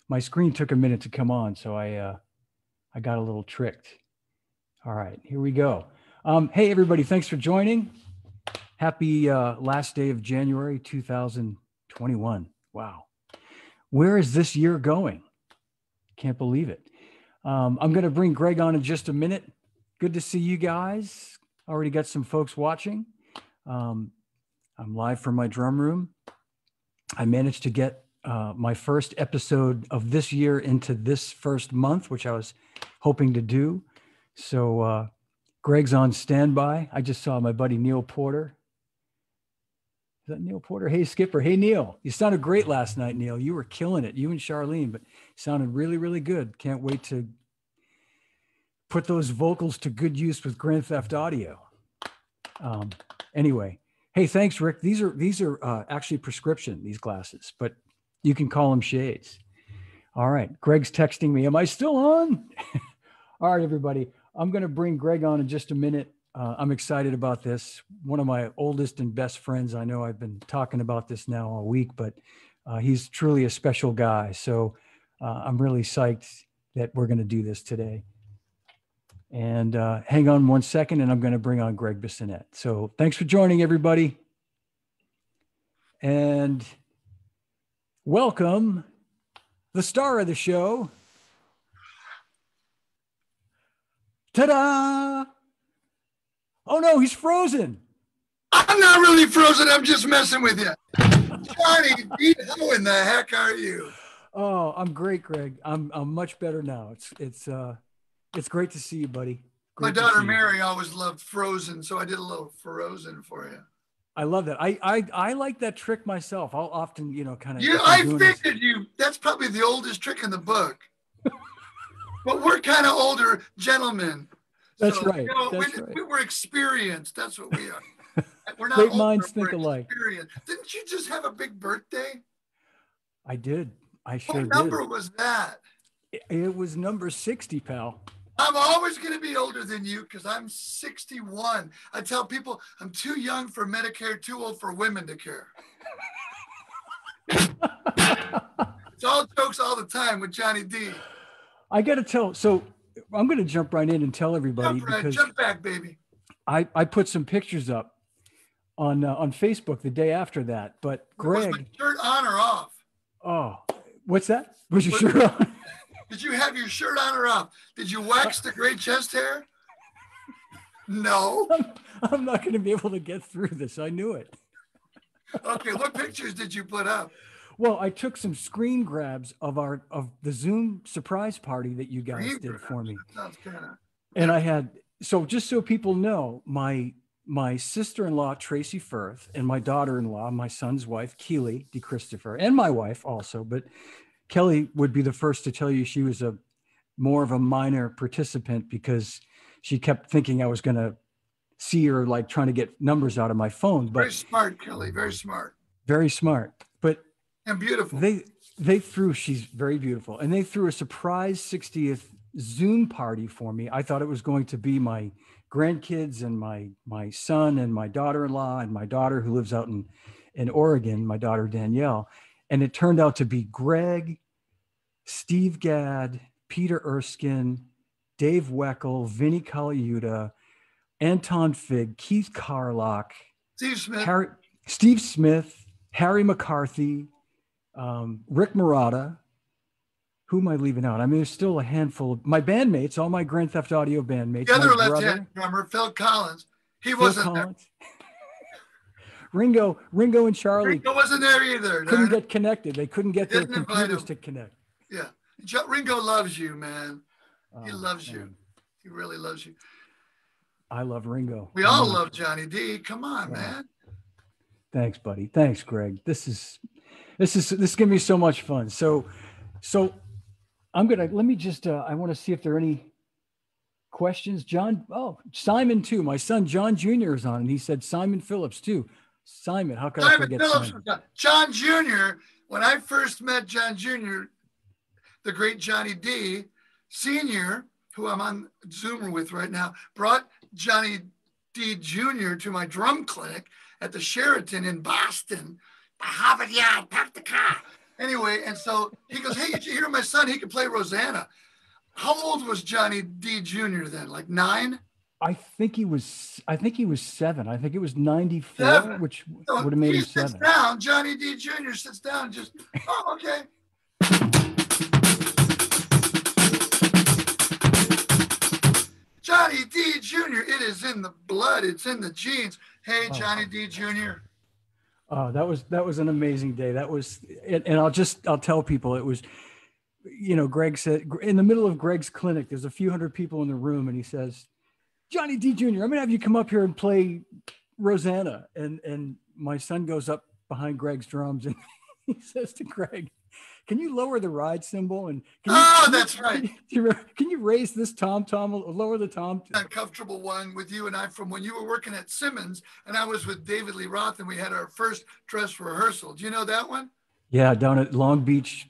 my screen took a minute to come on, so I got a little tricked. All right, here we go. Hey, everybody, thanks for joining. Happy last day of January 2021. Wow. Where is this year going? Can't believe it. I'm going to bring Gregg on in just a minute. Good to see you guys. Already got some folks watching. I'm live from my drum room. I managed to get my first episode of this year into this first month, which I was hoping to do. So Gregg's on standby. I just saw my buddy Neil Porter. Is that Neil Porter? Hey, Skipper. Hey, Neil. You sounded great last night, Neil. You were killing it. You and Charlene, but sounded really, really good. Can't wait to put those vocals to good use with Grand Theft Audio. Anyway, hey, thanks, Rick. These are actually prescription, these glasses, but you can call them shades. All right. Gregg's texting me. Am I still on? All right, everybody. I'm going to bring Gregg on in just a minute. I'm excited about this. One of my oldest and best friends. I know I've been talking about this now all week, but he's truly a special guy. So I'm really psyched that we're going to do this today. And hang on one second, and I'm going to bring on Gregg Bissonette. So thanks for joining, everybody. And welcome the star of the show. Ta-da! Oh no, he's frozen. I'm not really frozen. I'm just messing with you. Johnny D, how in the heck are you? Oh, I'm great, Gregg. I'm much better now. It's great to see you, buddy. Great My daughter Mary always loved Frozen, so I did a little Frozen for you. I love that. I like that trick myself. I'll often, kind of. I figured that's probably the oldest trick in the book. But we're kind of older gentlemen. That's right. We're experienced. That's what we are. We're not great older, minds think alike. Didn't you just have a big birthday? I did. I sure did. What number was that? It was number 60, pal. I'm always going to be older than you because I'm 61. I tell people I'm too young for Medicare, too old for women to care. It's all jokes all the time with Johnny D. I got to tell. So I'm going to jump right in and tell everybody. Jump back, baby. I put some pictures up on Facebook the day after that. But Gregg. Was my shirt on or off? Oh, what's that? Was your shirt on? Did you have your shirt on or off? Did you wax the gray chest hair? No. I'm not going to be able to get through this. I knew it. Okay, what pictures did you put up? Well, I took some screen grabs of the Zoom surprise party that you guys did for me. And I had, so just so people know, my sister-in-law, Tracy Firth, and my daughter-in-law, my son's wife, Keely DeChristopher, and my wife also, but Kelly would be the first to tell you she was more of a minor participant because she kept thinking I was going to see her like trying to get numbers out of my phone. But very smart, Kelly. Very smart. Very smart. But and beautiful. She's very beautiful. And they threw a surprise 60th Zoom party for me. I thought it was going to be my grandkids and my son and my daughter-in-law and my daughter who lives out in Oregon, my daughter Danielle. And it turned out to be Gregg, Steve Gadd, Peter Erskine, Dave Weckl, Vinnie Colaiuta, Anton Fig, Keith Carlock, Steve Smith, Harry McCarthy, Rick Marotta. Who am I leaving out? I mean, there's still a handful of my bandmates, all my Grand Theft Audio bandmates. The other left-hand drummer, Phil Collins. He wasn't there. Ringo and Charlie. Ringo wasn't there either. Couldn't get connected. They couldn't get their computers to connect. Yeah. Ringo loves you, man. He loves you. He really loves you. I love Ringo. We all love Johnny D. Come on, man. Thanks, buddy. Thanks, Gregg. This is gonna be so much fun. So I want to see if there are any questions. Simon too. My son John Jr. is on, and he said Simon Phillips too. Simon, how can I forget Simon? John Jr., when I first met John Jr., the great Johnny D. Sr., who I'm on Zoomer with right now, brought Johnny D. Jr. to my drum clinic at the Sheraton in Boston. Harvard Yard, park the car. Anyway, and so he goes, hey, did you hear my son? He can play Rosanna. How old was Johnny D Jr. then? Like 9? I think he was 7. I think it was 94, 7. which So would have made he him sits 7. down, Johnny D Jr. sits down and just, oh, okay. Johnny D Jr., it is in the blood, it's in the genes. Hey, Johnny D Jr. Oh, that was an amazing day. That was, and I'll tell people it was, Gregg said in the middle of Gregg's clinic, there's a few hundred people in the room, and he says, Johnny D Jr., I'm gonna have you come up here and play Rosanna. And my son goes up behind Gregg's drums and he says to Gregg, can you lower the ride cymbal? And that's right. Can you raise this tom, lower the tom? Uncomfortable one with you and I from when you were working at Simmons and I was with David Lee Roth and we had our first dress rehearsal. Do you know that one? Yeah, down at Long Beach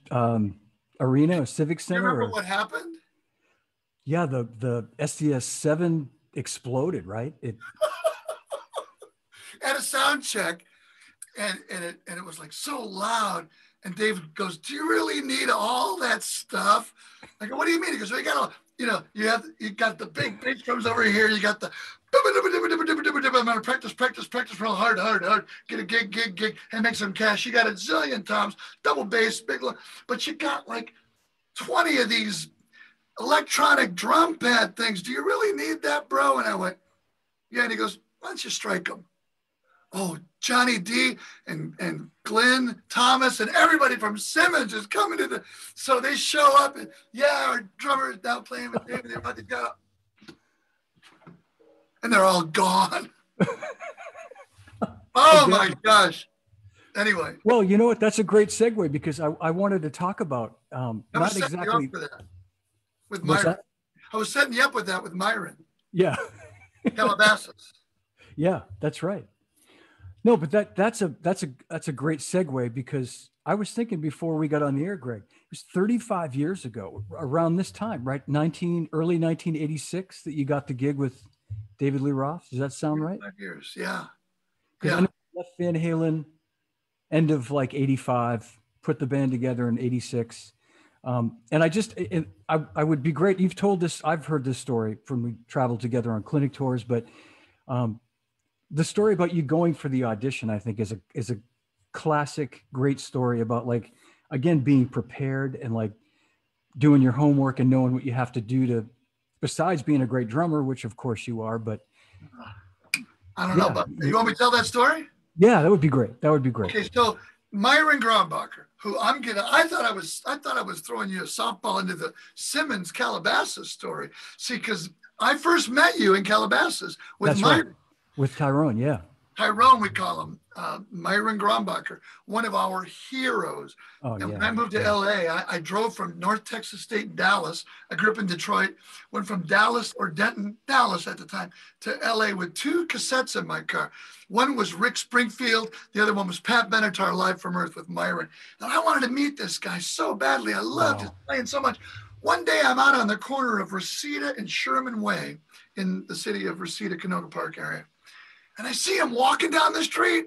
Arena, Civic Center. You remember what happened? Yeah, the SDS-7 exploded, right? It at a sound check, and it was like so loud. And David goes, "Do you really need all that stuff?" I go, "What do you mean?" He goes, "Well, you got all, you got the big bass drums over here. You got the I'm gonna practice real hard, get a gig, and make some cash. You got a zillion toms, double bass, but you got like 20 of these electronic drum pad things. Do you really need that, bro?" And I went, "Yeah." And he goes, "Why don't you strike them?" Oh, Johnny D and Glenn Thomas and everybody from Simmons is coming to so they show up and our drummer is now playing with David. They're about to go. And they're all gone. Oh my gosh. Anyway. Well, you know what? That's a great segue because I wanted to talk about not exactly with Myron. I was setting you up with that with Myron. Yeah. Calabasas. Yeah, that's right. No, but that's a great segue because I was thinking before we got on the air, Gregg, it was 35 years ago, around this time, right? Early 1986 that you got the gig with David Lee Roth. Does that sound right? 5 years, yeah. Because I know you left Van Halen end of like 85, put the band together in 86. And I would be great. You've told this, I've heard this story from we traveled together on clinic tours, but the story about you going for the audition, I think is a classic, great story about like, again, being prepared and like doing your homework and knowing what you have to do to, besides being a great drummer, which of course you are, but. I don't know, but you want me to tell that story? Yeah, that would be great. That would be great. Okay, so Myron Grombacher, who I thought I was throwing you a softball into the Simmons Calabasas story. See, because I first met you in Calabasas with That's Myron. Right. With Tyrone, yeah. Tyrone, we call him, Myron Grombacher, one of our heroes. Oh, and yeah. when I moved to LA, I drove from North Texas State, Dallas. I grew up in Detroit, went from Dallas or Denton, Dallas at the time, to LA with 2 cassettes in my car. One was Rick Springfield. The other one was Pat Benatar, Live from Earth with Myron. And I wanted to meet this guy so badly. I loved his playing so much. One day I'm out on the corner of Reseda and Sherman Way in the city of Reseda, Canoga Park area. And I see him walking down the street,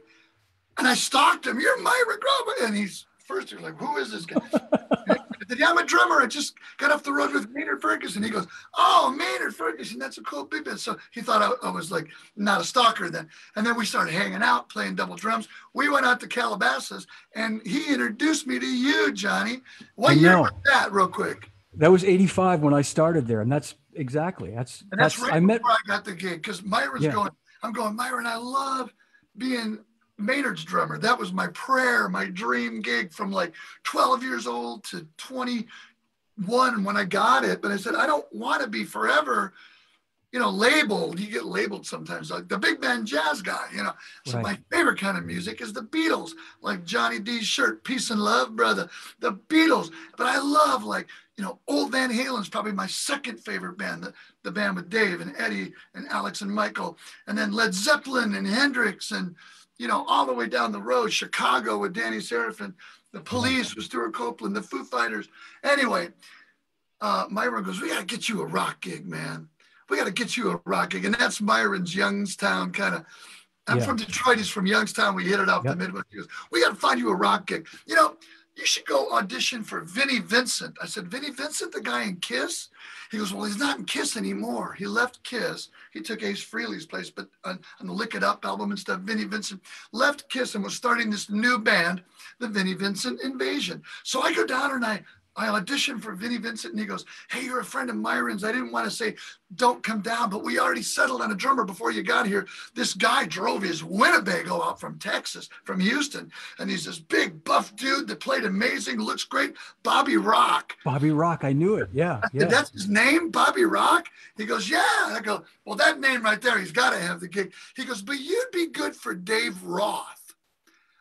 and I stalked him. "You're Myron Grombacher." And he's like, "Who is this guy?" I said, "Yeah, I'm a drummer. I just got off the road with Maynard Ferguson." He goes, "Oh, Maynard Ferguson, that's a cool big band." So he thought I was like not a stalker then. And then we started hanging out, playing double drums. We went out to Calabasas, and he introduced me to you, Johnny. What year was that, real quick? That was 85 when I started there, and that's exactly that's right before I got the gig because Myron's going. I'm going, "Myron, I love being Maynard's drummer." That was my prayer, my dream gig from like 12 years old to 21 when I got it. But I said, I don't want to be forever, labeled. You get labeled sometimes like the big band jazz guy, So Right. My favorite kind of music is the Beatles, like Johnny D's shirt, "Peace and Love, Brother," the Beatles. But I love old Van Halen's probably my second favorite band, the band with Dave and Eddie and Alex and Michael, and then Led Zeppelin and Hendrix and, all the way down the road, Chicago with Danny Serafin, the Police with Stuart Copeland, the Foo Fighters. Anyway, Myron goes, "We got to get you a rock gig, man. We got to get you a rock gig." And that's Myron's Youngstown kind of. I'm from Detroit. He's from Youngstown. We hit it off the Midwest. He goes, "We got to find you a rock gig." you should go audition for Vinnie Vincent. I said, Vinnie Vincent, the guy in Kiss? He goes, well, he's not in Kiss anymore. He left Kiss. He took Ace Frehley's place, but on the Lick It Up album and stuff, Vinnie Vincent left Kiss and was starting this new band, the Vinnie Vincent Invasion. So I go down and I auditioned for Vinnie Vincent, and he goes, hey, you're a friend of Myron's. I didn't want to say, don't come down, but we already settled on a drummer before you got here. This guy drove his Winnebago out from Texas, from Houston, and he's this big buff dude that played amazing, looks great, Bobby Rock. Bobby Rock, I knew it. Yeah. That's his name, Bobby Rock? He goes, yeah. I go, well, that name right there, he's got to have the gig. He goes, but you'd be good for Dave Roth.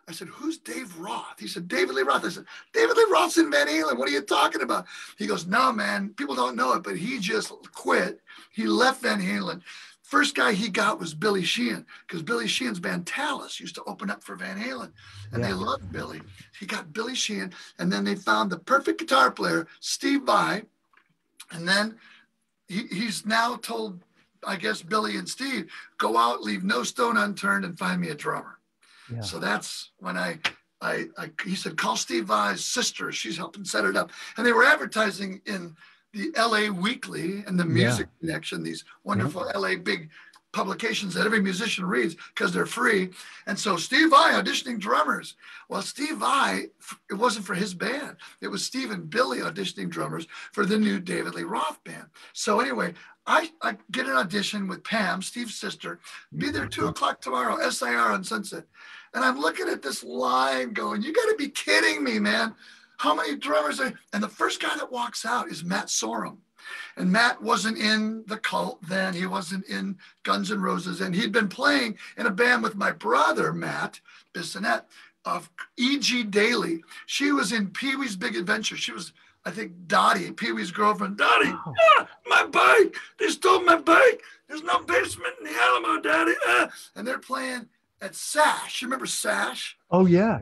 I said, who's Dave Roth? He said, David Lee Roth. I said, David Lee Roth's in Van Halen. What are you talking about? He goes, no, man, people don't know it, but he just quit. He left Van Halen. First guy he got was Billy Sheehan, because Billy Sheehan's band Talus used to open up for Van Halen, and they loved Billy. He got Billy Sheehan, and then they found the perfect guitar player, Steve Vai, and then he's now told, I guess, Billy and Steve, go out, leave no stone unturned, and find me a drummer. Yeah. So that's when he said, call Steve Vai's sister. She's helping set it up. And they were advertising in the LA Weekly and the Music Connection, these wonderful LA big publications that every musician reads because they're free. And so Steve Vai auditioning drummers. Well, Steve Vai, it wasn't for his band. It was Steve and Billy auditioning drummers for the new David Lee Roth band. So anyway, I get an audition with Pam, Steve's sister, be there 2:00 tomorrow, SIR on Sunset. And I'm looking at this line going, you got to be kidding me, man. How many drummers are, and the first guy that walks out is Matt Sorum. And Matt wasn't in the Cult then. He wasn't in Guns N' Roses. And he'd been playing in a band with my brother, Matt Bissonette, of E.G. Daly. She was in Pee-wee's Big Adventure. She was, I think, Dottie, Pee-wee's girlfriend. Dottie, my bike. They stole my bike. There's no basement in the Alamo, Daddy. And they're playing at Sash. You remember Sash? Oh, yeah.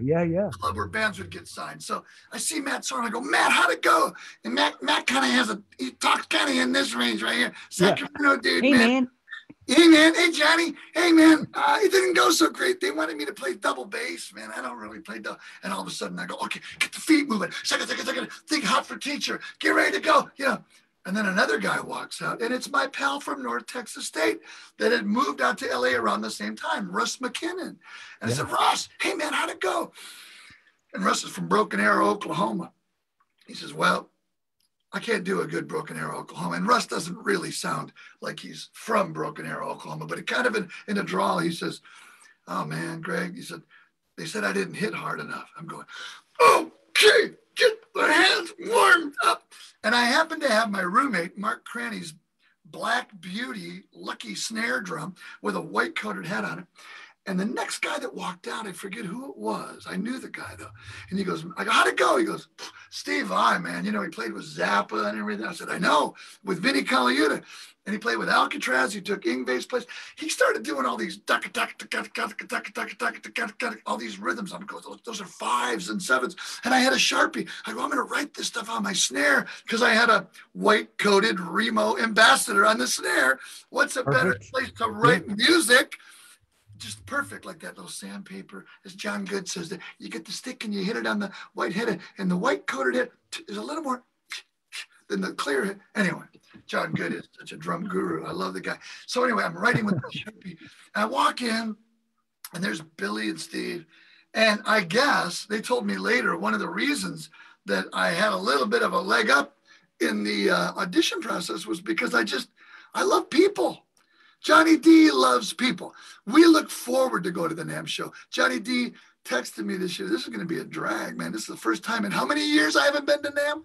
Club where bands would get signed. So I see Matt Sorum. I go, Matt, how'd it go? And Matt kind of he talks kind of in this range right here. Sacramento dude, hey, man. Hey, man. Hey, Johnny. Hey, man. It didn't go so great. They wanted me to play double bass, man. I don't really play double. And all of a sudden I go, okay, get the feet moving. Second. Think hot for teacher. Get ready to go. And then another guy walks out, and it's my pal from North Texas State that had moved out to LA around the same time, Russ McKinnon. And I said, Russ, hey, man, how'd it go? And Russ is from Broken Arrow, Oklahoma. He says, well, I can't do a good Broken Arrow, Oklahoma. And Russ doesn't really sound like he's from Broken Arrow, Oklahoma, but it kind of in a drawl, he says, oh, man, Greg, he said, they said I didn't hit hard enough. I'm going, okay, get the hands warmed up. And I happened to have my roommate, Mark Cranny's Black Beauty Lucky snare drum with a white coated head on it. And the next guy that walked out, I forget who it was. I knew the guy though. And he goes, I go, how'd it go? He goes, Steve Vai, man. He played with Zappa and everything. I said, I know, with Vinnie Colaiuta. And he played with Alcatraz. He took Yngwie's place. He started doing all these all these rhythms. I'm going, those are 5s and 7s. And I had a Sharpie. I go, I'm going to write this stuff on my snare because I had a white-coated Remo Ambassador on the snare. What's a better place to write music? Just perfect, like that little sandpaper. As John Good says, that you get the stick and you hit it on the white head, and the white-coated head is a little more than the clear head. Anyway. John Good is such a drum guru. I love the guy. So anyway, I'm writing with the Sharpie. And I walk in, and there's Billy and Steve. And I guess they told me later, one of the reasons that I had a little bit of a leg up in the audition process was because I love people. Johnny D loves people. We look forward to go to the NAMM show. Johnny D texted me this year, this is going to be a drag, man. This is the first time in how many years I haven't been to NAMM?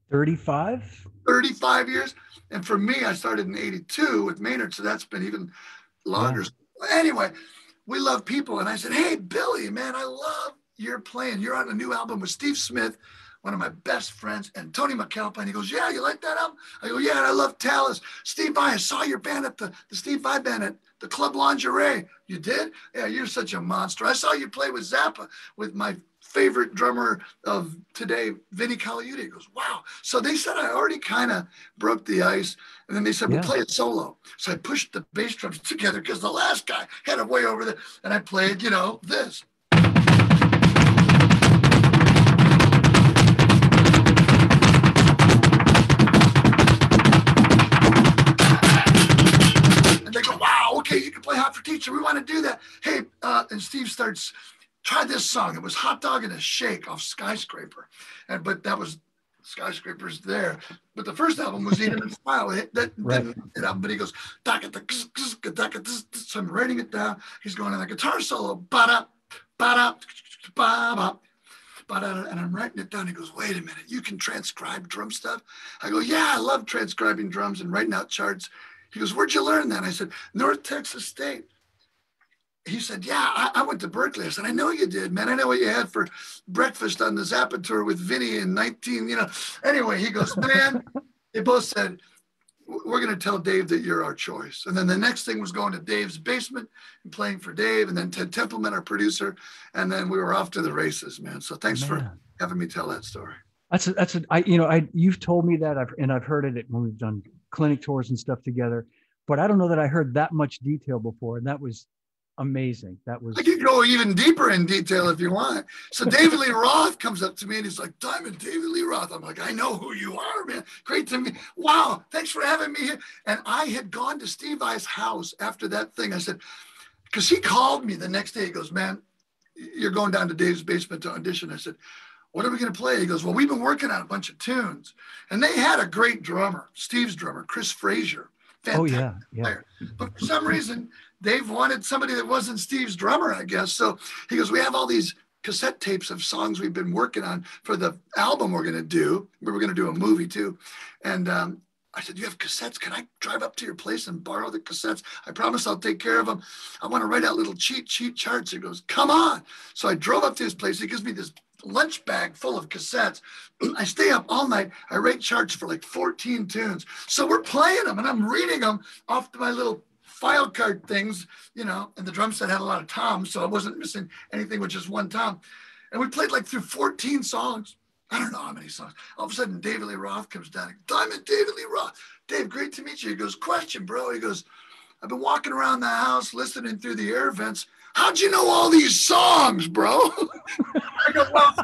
35 years. And for me, I started in 82 with Maynard, so that's been even longer. Yeah. Anyway, we love people. And I said, hey, Billy, man, I love your playing. You're on a new album with Steve Smith, one of my best friends, and Tony McAlpine. He goes, yeah, you like that album? I go, yeah, and I love Talus. Steve Vai, I saw your band at the Steve Vai band at the Club Lingerie. You did? Yeah, you're such a monster. I saw you play with Zappa, with my favorite drummer of today, Vinnie Colaiuta. He goes, wow. So they said I already kind of broke the ice. And then they said, we'll play it solo. So I pushed the bass drums together because the last guy had it way over there. And I played, this. teacher, we want to do that. Hey, and Steve starts, try this song. It was Hot Dog in a Shake off Skyscraper. But that was Skyscraper's there. But the first album was Eat 'Em and Smile. That didn't hit up, but he goes, so I'm writing it down. He's going on the guitar solo, ba-da, ba-da, ba-da, and I'm writing it down. He goes, wait a minute, you can transcribe drum stuff? I go, yeah, I love transcribing drums and writing out charts. He goes, where'd you learn that? I said, North Texas State. He said, yeah, I went to Berkeley. I said, I know you did, man. I know what you had for breakfast on the Zappa tour with Vinny in 19, Anyway, he goes, man, they both said, we're going to tell Dave that you're our choice. And then the next thing was going to Dave's basement and playing for Dave, and then Ted Templeman, our producer. And then we were off to the races, man. So thanks for having me tell that story. You've told me that, I've heard it when we've done clinic tours and stuff together, but I don't know that I heard that much detail before. And that was amazing. That was. I could go even deeper in detail if you want. So David Lee Roth comes up to me and he's like, Diamond, David Lee Roth. I'm like, I know who you are, man. Great to meet. Wow, thanks for having me here. And I had gone to Steve Vai's house after that thing. I said, because he called me the next day. He goes, man, you're going down to Dave's basement to audition. I said, what are we going to play? He goes, well, we've been working on a bunch of tunes. And they had a great drummer, Steve's drummer, Chris Frazier. Fantastic player. But for some reason, Dave wanted somebody that wasn't Steve's drummer, I guess. So he goes, we have all these cassette tapes of songs we've been working on for the album we're going to do. We were going to do a movie too. And I said, you have cassettes? Can I drive up to your place and borrow the cassettes? I promise I'll take care of them. I want to write out little cheat sheet charts. He goes, come on. So I drove up to his place. He gives me this lunch bag full of cassettes. I stay up all night. I write charts for like 14 tunes. So we're playing them and I'm reading them off to my little file card things, and the drum set had a lot of toms, so I wasn't missing anything with just one tom. And we played like through 14 songs. I don't know how many songs. All of a sudden, David Lee Roth comes down. Diamond, David Lee Roth. Dave, great to meet you. He goes, question, bro. He goes, I've been walking around the house listening through the air vents. How'd you know all these songs, bro? I go, well,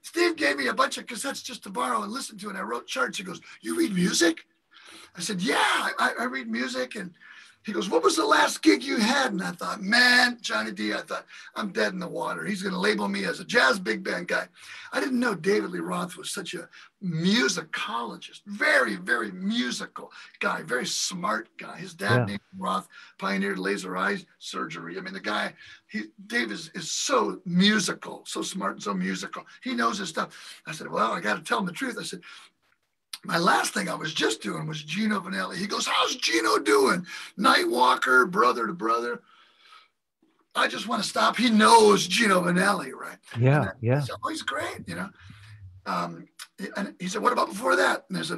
Steve gave me a bunch of cassettes just to borrow and listen to, and I wrote charts. He goes, you read music? I said, yeah, I read music. And he goes, what was the last gig you had? And I thought, man, Johnny D, I thought, I'm dead in the water. He's going to label me as a jazz big band guy. I didn't know David Lee Roth was such a musicologist, very, very musical guy, very smart guy. His dad, named Roth, pioneered laser eye surgery. I mean, the guy, Dave is so musical, so smart and so musical. He knows his stuff. I said, well, I got to tell him the truth. I said, my last thing I was just doing was Gino Vanelli. He goes, how's Gino doing? Nightwalker, Brother to Brother. I just want to stop. He knows Gino Vanelli, right? Yeah, yeah. I said, oh, he's great, And he said, what about before that? And I said,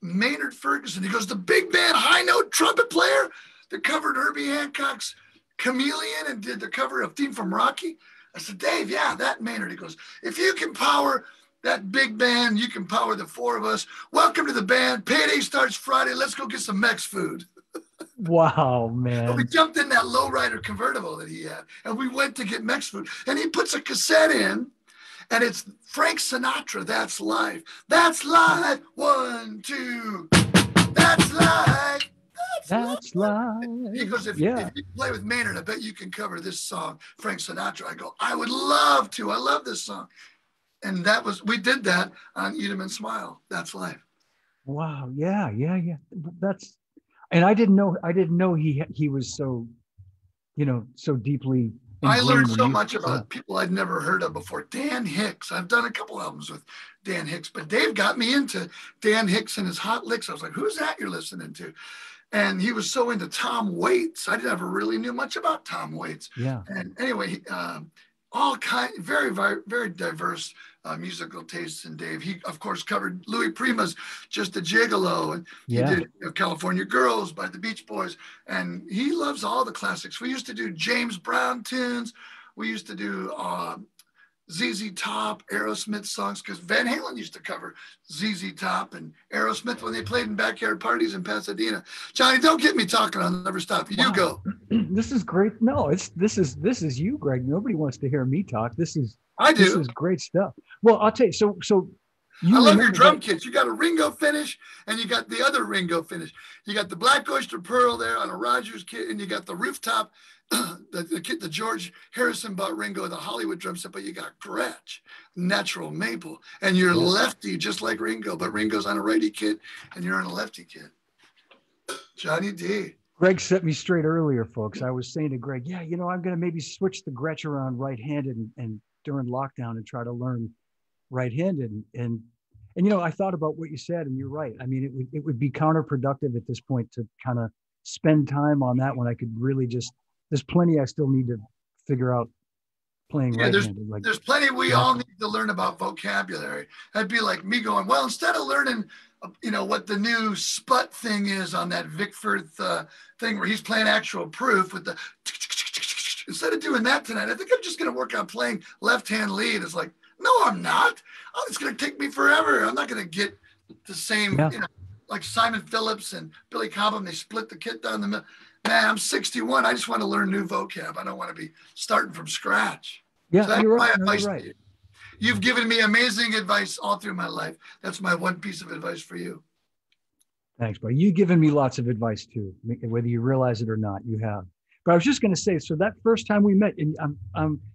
Maynard Ferguson. He goes, the big band high note trumpet player that covered Herbie Hancock's Chameleon and did the cover of Theme from Rocky. I said, Dave, yeah, that Maynard. He goes, if you can power that big band, you can power the four of us. Welcome to the band. Payday starts Friday. Let's go get some Mex food. Wow, man. And we jumped in that lowrider convertible that he had, and we went to get Mex food. And he puts a cassette in, and it's Frank Sinatra, That's Life. That's life. 1, 2. That's life. That's life. He goes, if you play with Maynard, I bet you can cover this song, Frank Sinatra. I go, I would love to. I love this song. And we did that on Eat 'Em and Smile. That's life. Wow. Yeah. And I didn't know he was so, so deeply. I learned so much about people I'd never heard of before. Dan Hicks. I've done a couple albums with Dan Hicks, but Dave got me into Dan Hicks and his hot licks. I was like, who's that you're listening to? And he was so into Tom Waits. I never really knew much about Tom Waits. Yeah. And anyway, all kind, very, very, very diverse musical tastes in Dave. He, of course, covered Louis Prima's "Just a Gigolo," and he did "California Girls" by the Beach Boys. And he loves all the classics. We used to do James Brown tunes. We used to do ZZ Top, Aerosmith songs, because Van Halen used to cover ZZ Top and Aerosmith when they played in backyard parties in Pasadena. Johnny, don't get me talking. I'll never stop. You go. This is great. No, this is you, Greg. Nobody wants to hear me talk. This is I do. This is great stuff. Well, I'll tell you. So I You love your remember drum that? kits. You got a Ringo finish, and you got the other Ringo finish. You got the Black Oyster Pearl there on a Rogers kit, and you got the rooftop, the kit that George Harrison bought Ringo, the Hollywood drum set, but you got Gretsch, natural maple, and you're lefty just like Ringo, but Ringo's on a righty kit, and you're on a lefty kit. Johnny D. Greg set me straight earlier, folks. I was saying to Greg, yeah, I'm going to maybe switch the Gretsch around right-handed and during lockdown and try to learn right-handed. And I thought about what you said, and you're right. I mean, it would be counterproductive at this point to kind of spend time on that when I could really there's plenty I still need to figure out playing right-handed. There's plenty we all need to learn about vocabulary. That'd be like me going, well, instead of learning, what the new sput thing is on that Vic Firth thing where he's playing actual proof with the, instead of doing that tonight, I think I'm just going to work on playing left-hand lead. It's like, no, I'm not. Oh, it's going to take me forever. I'm not going to get the same, like Simon Phillips and Billy Cobham, they split the kit down the middle. Man, I'm 61. I just want to learn new vocab. I don't want to be starting from scratch. Yeah, so that's you're my right. advice You're right. to you. You've given me amazing advice all through my life. That's my one piece of advice for you. Thanks, buddy. You've given me lots of advice too, whether you realize it or not, you have. But I was just going to say, so that first time we met, and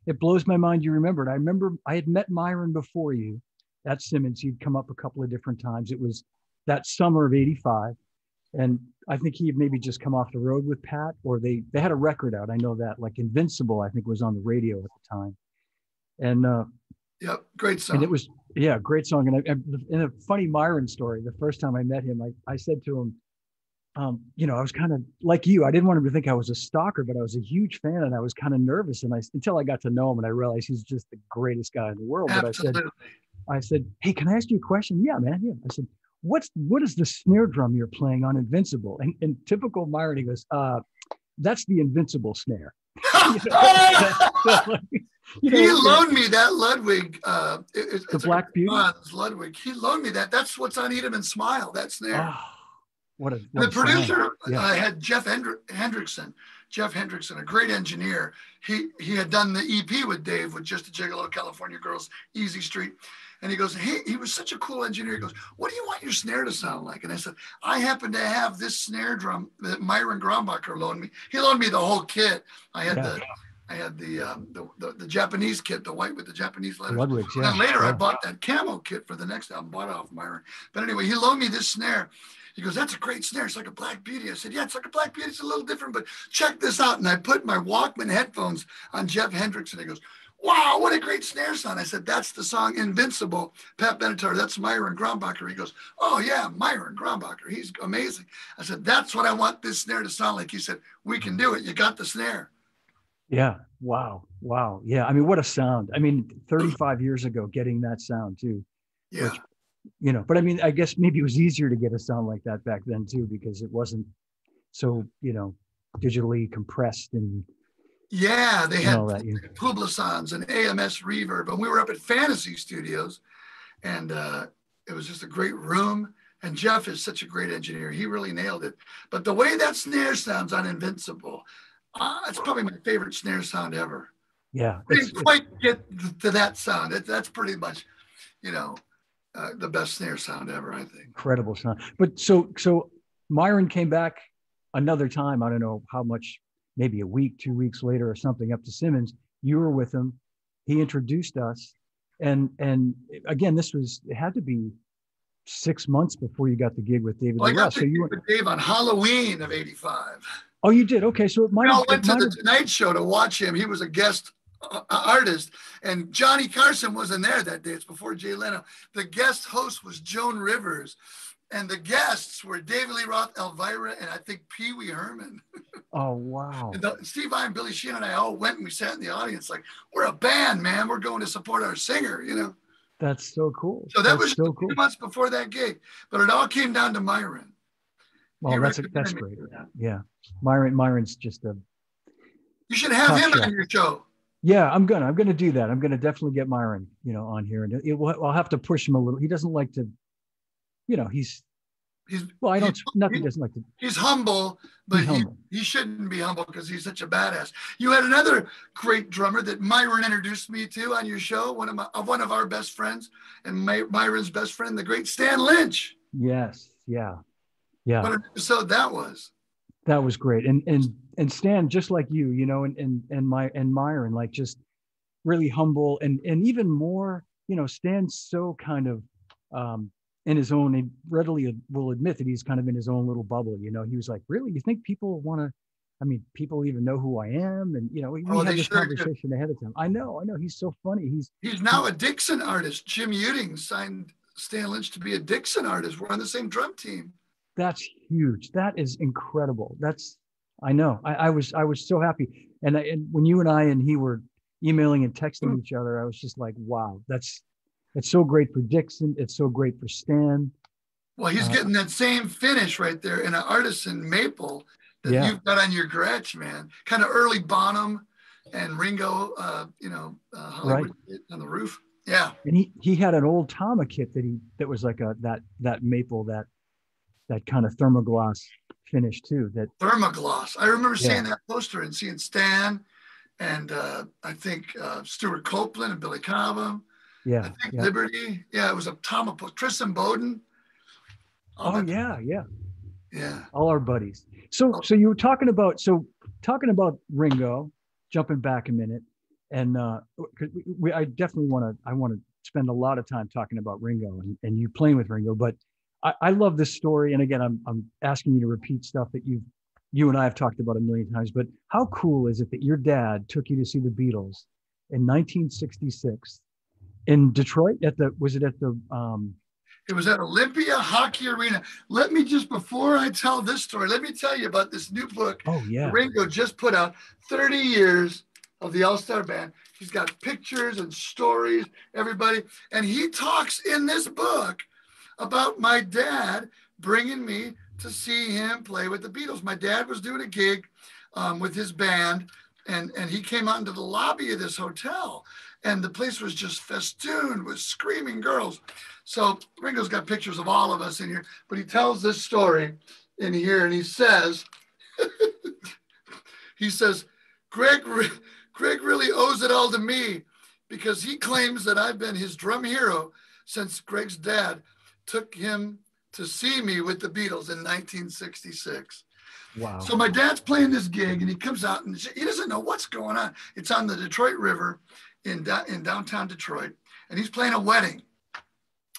it blows my mind you remembered. I remember I had met Myron before you at Simmons. He'd come up a couple of different times. It was that summer of '85. And I think he had maybe just come off the road with Pat, or they had a record out. I know that, like Invincible, I think was on the radio at the time. And yep, great song. And it was, great song. And in a funny Myron story, the first time I met him, I said to him, I was kind of like you. I didn't want him to think I was a stalker, but I was a huge fan, and I was kind of nervous. And until I got to know him, and I realized he's just the greatest guy in the world. Absolutely. But I said, hey, can I ask you a question? Yeah, man. Yeah. I said, what is the snare drum you're playing on Invincible? And typical Myron, he goes, that's the Invincible snare. He loaned me that Ludwig. The Black Beauty? Ludwig. He loaned me that. That's what's on Eat 'Em and Smile, that snare. Oh, what the producer had Jeff Hendrickson. Jeff Hendrickson, a great engineer. He had done the EP with Dave with Just a Gigolo, California Girls, Easy Street. And he goes, hey, he was such a cool engineer. He goes, what do you want your snare to sound like? And I said, I happen to have this snare drum that Myron Grombacher loaned me. He loaned me the whole kit. I had the Japanese kit, the white with the Japanese letters. Ludwig's, and then later I bought that camo kit for the next album, bought it off Myron. But anyway, he loaned me this snare. He goes, that's a great snare. It's like a Black Beauty. I said, yeah, it's like a Black Beauty. It's a little different, but check this out. And I put my Walkman headphones on Jeff Hendrickson. He goes, wow, what a great snare sound. I said, that's the song Invincible, Pat Benatar. That's Myron Grombacher. He goes, oh, yeah, Myron Grombacher. He's amazing. I said, that's what I want this snare to sound like. He said, we can do it. You got the snare. Yeah. Wow. Yeah. I mean, what a sound. I mean, 35 years ago, getting that sound too. Yeah. Which, but I mean, I guess maybe it was easier to get a sound like that back then too, because it wasn't so, digitally compressed and. Yeah, they had Publisons and AMS Reverb, and we were up at Fantasy Studios, and it was just a great room. And Jeff is such a great engineer; he really nailed it. But the way that snare sounds on Invincible, it's probably my favorite snare sound ever. Yeah, I didn't quite get to that sound. That's pretty much, the best snare sound ever, I think. Incredible sound. But so Myron came back another time. I don't know how much. Maybe a week, 2 weeks later or something, up to Simmons. You were with him. He introduced us. And again, it had to be 6 months before you got the gig with David Lee Roth. So you were with Dave on Halloween of '85. Oh, you did? Okay. So we all went to the Tonight Show to watch him. He was a guest artist, and Johnny Carson wasn't there that day. It's before Jay Leno. The guest host was Joan Rivers. And the guests were David Lee Roth, Elvira, and I think Pee Wee Herman. Oh, wow. And Steve Vai and Billy Sheehan and I all went and we sat in the audience like, we're a band, man. We're going to support our singer, That's so cool. So that was so 2 months before that gig. But it all came down to Myron. Well, that's great. Yeah. Myron's just a... You should have him on your show. Yeah, I'm gonna do that. I'm gonna definitely get Myron, on here. And I'll have to push him a little. He doesn't like to... he's He's Well, I don't, he, nothing doesn't like to. he's humble, but He's humble. he shouldn't be humble because he's such a badass. You had another great drummer that Myron introduced me to on your show, one of our best friends, and Myron's best friend, the great Stan Lynch. Yes. Yeah. Yeah. What an episode that was. That was great. And Stan, just like you know, and Myron, like just really humble and even more, you know, Stan's so kind of in his own, he readily will admit that he's kind of in his own little bubble. You know, he was like, really, you think people want to, I mean, people even know who I am? And, you know, we had this conversation ahead of time. I know. He's so funny. He's now a Dixon artist. Jim Uting signed Stan Lynch to be a Dixon artist. We're on the same drum team. That's huge. That is incredible. I know. I was so happy. And when you and I and he were emailing and texting each other, I was just like, wow, it's so great for Dixon. It's so great for Stan. Well, he's getting that same finish right there in an artisan maple that you've got on your Gretsch, man. Kind of early Bonham and Ringo, Hollywood on the roof. Yeah. And he had an old Tama kit that was like that maple, that kind of thermoglass finish too. That thermoglass. I remember seeing that poster and seeing Stan and I think Stuart Copeland and Billy Cobham. Yeah. I think Liberty. Yeah, it was a Tama poster. Tristan Bowden. Yeah. All our buddies. So you were talking about Ringo, jumping back a minute, and I definitely want to spend a lot of time talking about Ringo and you playing with Ringo, but I love this story. And again, I'm asking you to repeat stuff that you and I have talked about a million times, but how cool is it that your dad took you to see the Beatles in 1966 in Detroit it was at Olympia Hockey Arena. Let me just, before I tell this story, let me tell you about this new book Ringo just put out, 30 years of the All-Star Band. He's got pictures and stories, everybody. And he talks in this book about my dad bringing me to see him play with the Beatles. My dad was doing a gig with his band, and he came out into the lobby of this hotel, and the place was just festooned with screaming girls. So Ringo's got pictures of all of us in here, but he tells this story in here, and he says, Gregg really owes it all to me because he claims that I've been his drum hero since Gregg's dad took him to see me with the Beatles in 1966. Wow. So my dad's playing this gig and he comes out and he doesn't know what's going on. It's on the Detroit River in downtown Detroit. And he's playing a wedding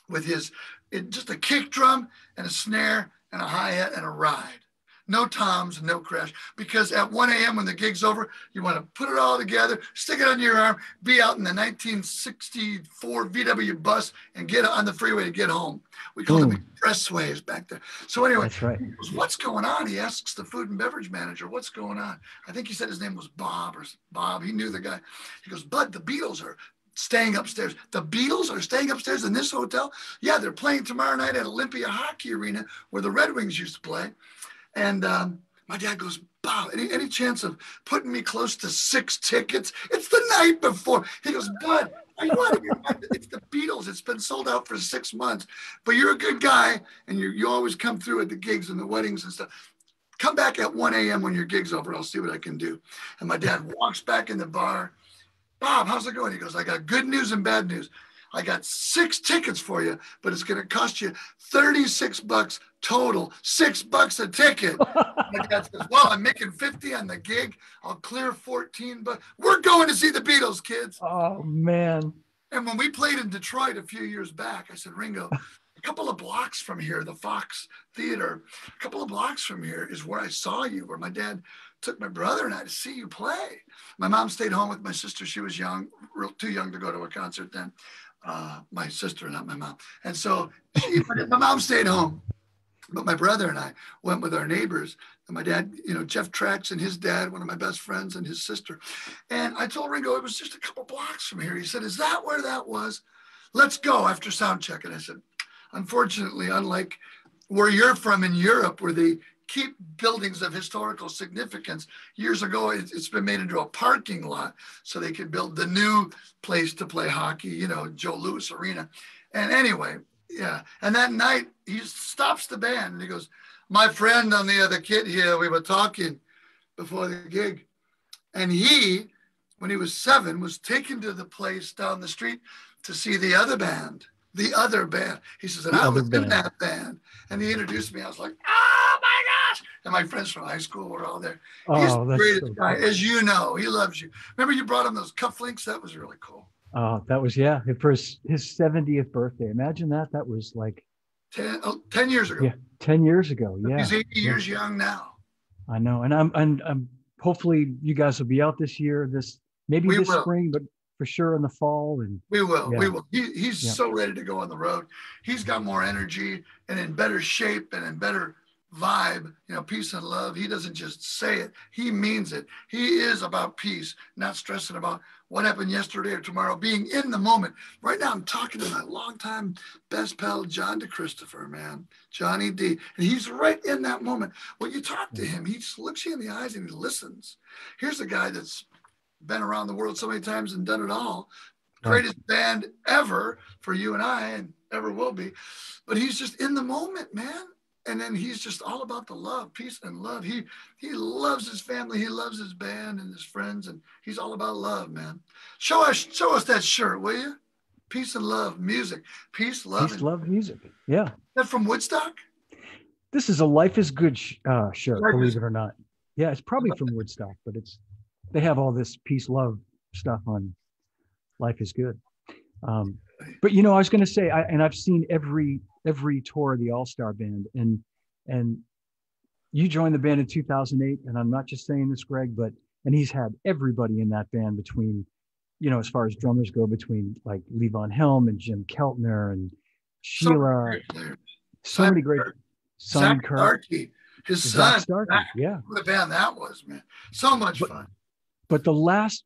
with just a kick drum and a snare and a hi-hat and a ride. No toms, no crash. Because at 1 a.m. when the gig's over, you want to put it all together, stick it under your arm, be out in the 1964 VW bus and get on the freeway to get home. We call them expressways back there. So anyway, that's right. He goes, what's going on? He asks the food and beverage manager, what's going on? I think he said his name was Bob. He knew the guy. He goes, Bud, the Beatles are staying upstairs. The Beatles are staying upstairs in this hotel? Yeah, they're playing tomorrow night at Olympia Hockey Arena where the Red Wings used to play. And my dad goes, Bob, any chance of putting me close to 6 tickets? It's the night before. He goes, Bud, are you out of your mind? It's the Beatles. It's been sold out for 6 months. But you're a good guy, and you always come through at the gigs and the weddings and stuff. Come back at 1 a.m. when your gig's over. I'll see what I can do. And my dad walks back in the bar. Bob, how's it going? He goes, I got good news and bad news. I got 6 tickets for you, but it's going to cost you $36 total, $6 a ticket. My dad says, well, I'm making 50 on the gig. I'll clear 14 bucks. We're going to see the Beatles, kids. Oh, man. And when we played in Detroit a few years back, I said, Ringo, a couple of blocks from here, the Fox Theater, a couple of blocks from here is where I saw you, where my dad took my brother and I to see you play. My mom stayed home with my sister. She was young, too young to go to a concert then. My sister, not my mom. And so my mom stayed home, but my brother and I went with our neighbors. And my dad, Jeff Trax and his dad, one of my best friends, and his sister. And I told Ringo it was just a couple blocks from here. He said, is that where that was? Let's go after sound check. And I said, unfortunately, unlike where you're from in Europe, where they keep buildings of historical significance. Years ago, it's been made into a parking lot so they could build the new place to play hockey, Joe Louis Arena. And anyway, yeah. And that night, he stops the band and he goes, "My friend on the other kit here, we were talking before the gig. And he, when he was 7, was taken to the place down the street to see the other band. The other band." He says, "And I was in that band." And he introduced me. I was like, "Oh my gosh." And my friends from high school were all there. He's the greatest guy, as you know. He loves you. Remember you brought him those cufflinks? That was really cool. Oh, that was, yeah, for his 70th birthday. Imagine that. That was like 10 years ago. Yeah, 10 years ago. Yeah. He's 80 years young now. I know. And I'm hopefully you guys will be out this year, maybe this spring, but for sure in the fall. And we will. He's so ready to go on the road. He's got more energy and in better shape and in better vibe, peace and love. He doesn't just say it, he means it. He is about peace, not stressing about what happened yesterday or tomorrow, being in the moment. Right now, I'm talking to my longtime best pal, John DeChristopher, man, Johnny D. And he's right in that moment. When you talk to him, he just looks you in the eyes and he listens. Here's a guy that's been around the world so many times and done it all. Greatest band ever for you and I, and ever will be. But he's just in the moment, man. And then he's just all about the love, peace and love. He loves his family. He loves his band and his friends. And he's all about love, man. Show us that shirt, will you? Peace and love, music. Peace, love, music. Yeah. Is that from Woodstock? This is a Life is Good shirt, believe it or not. Yeah, it's probably from Woodstock, but they have all this peace, love stuff on Life is Good. But I was going to say, I've seen every tour of the All-Star Band, and you joined the band in 2008, and I'm not just saying this, Greg, and he's had everybody in that band between, as far as drummers go, between like Levon Helm and Jim Keltner and Sheila, so many great. Zach Starkey, his son. Yeah. What a band that was, man. So much fun. But the last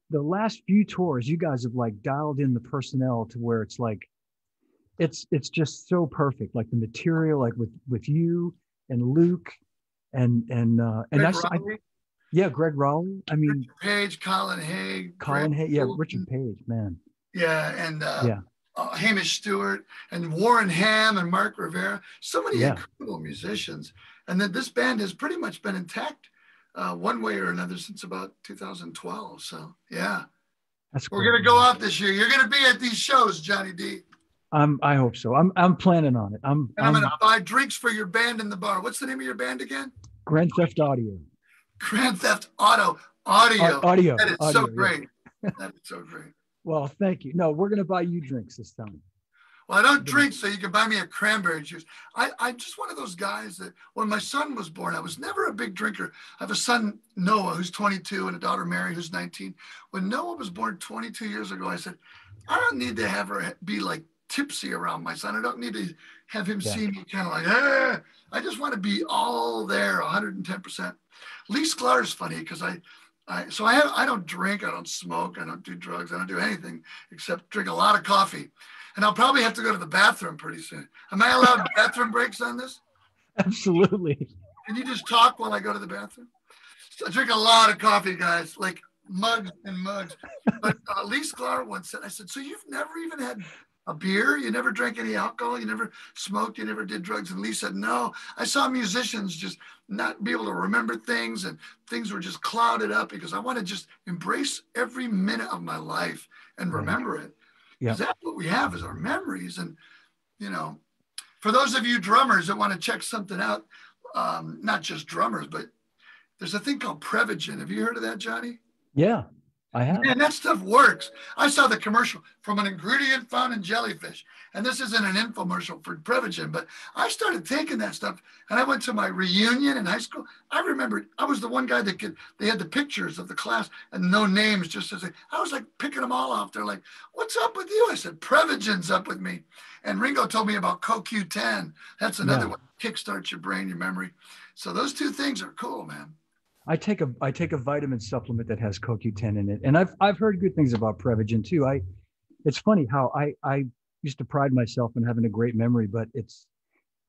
few tours, you guys have like dialed in the personnel to where it's like, it's just so perfect. Like the material, like with you and Luke and Greg Rowley. I mean, Richard Page, Colin Hay. Richard Page, man. Yeah, and Hamish Stewart and Warren Ham and Mark Rivera. So many incredible musicians. And then this band has pretty much been intact one way or another since about 2012. So yeah, we're gonna go out this year. You're gonna be at these shows, Johnny D. I hope so. I'm planning on it. I'm gonna buy drinks for your band in the bar. What's the name of your band again? Grand Theft Audio. Grand Theft Audio. Audio. That is so great. That is so great. Well, thank you. No, we're gonna buy you drinks this time. Well, I don't drink, so you can buy me a cranberry juice. I'm just one of those guys that when my son was born, I was never a big drinker. I have a son, Noah, who's 22, and a daughter, Mary, who's 19. When Noah was born 22 years ago, I said, I don't need to have her be like tipsy around my son. I don't need to have him see me kind of like, I just want to be all there, 110%. Lee Sklar is funny because I don't drink, I don't smoke, I don't do drugs, I don't do anything except drink a lot of coffee. And I'll probably have to go to the bathroom pretty soon. Am I allowed bathroom breaks on this? Absolutely. Can you just talk while I go to the bathroom? I drink a lot of coffee, guys, like mugs and mugs. But Lee Sklar once said, I said, so you've never even had a beer? You never drank any alcohol? You never smoked? You never did drugs? And Lee said, no. I saw musicians just not be able to remember things, and things were just clouded up because I want to just embrace every minute of my life and remember it. Because that's what we have is our memories. And, for those of you drummers that want to check something out, not just drummers, but there's a thing called Prevagen. Have you heard of that, Johnny? Yeah, I have. And that stuff works. I saw the commercial from an ingredient found in jellyfish. And this isn't an infomercial for Prevagen, but I started taking that stuff. And I went to my reunion in high school. I remember I was the one guy they had the pictures of the class and no names, just as I was like picking them all off. They're like, what's up with you? I said, Prevagen's up with me. And Ringo told me about CoQ10. That's another one. Kickstarts your brain, your memory. So those two things are cool, man. I take a vitamin supplement that has CoQ10 in it, and I've heard good things about Prevagen too. It's funny how I used to pride myself in having a great memory, but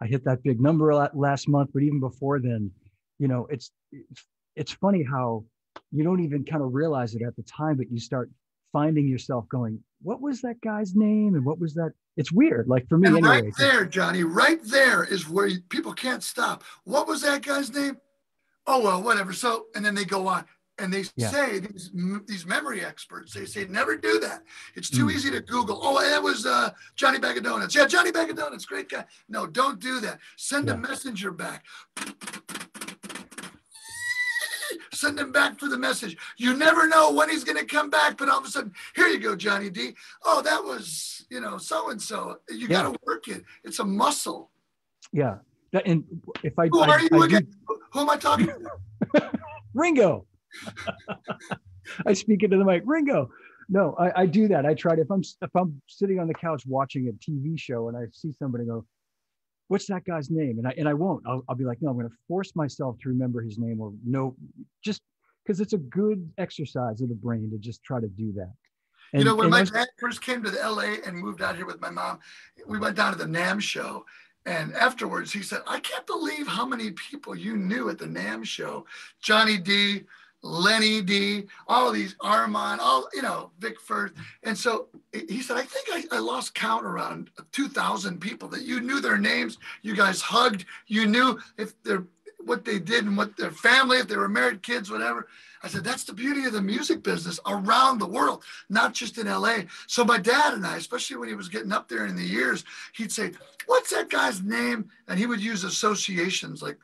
I hit that big number last month. But even before then, it's funny how you don't even kind of realize it at the time, but you start finding yourself going, what was that guy's name, and what was that? It's weird. Like for me, And anyway. right there, Johnny, right there is where people can't stop. What was that guy's name? Oh, well, whatever. So, and then they go on. And they say, these memory experts, they say, never do that. It's too easy to Google. Oh, that was Johnny Bag of Donuts. Yeah, Johnny Bag of Donuts, great guy. No, don't do that. Send a messenger back. Send him back for the message. You never know when he's going to come back, but all of a sudden, here you go, Johnny D. Oh, that was, so-and-so. You got to work it. It's a muscle. Yeah. And if I who are you again? Who am I talking to? Ringo. I speak into the mic. Ringo. No, I do that. I try to, if I'm sitting on the couch watching a TV show and I see somebody go, what's that guy's name? And I won't. I'll be like, no, I'm going to force myself to remember his name, or no, just because it's a good exercise of the brain to just try to do that. And, when my dad first came to the LA and moved out here with my mom, we went down to the NAMM show. And afterwards, he said, I can't believe how many people you knew at the NAMM show. Johnny D, Lenny D, all of these, Armand, Vic Firth. And so he said, I think I lost count around 2,000 people that you knew their names. You guys hugged. You knew what they did and what their family, if they were married, kids, whatever. I said, that's the beauty of the music business around the world, not just in LA. So my dad and I, especially when he was getting up there in the years, he'd say, what's that guy's name? And he would use associations like,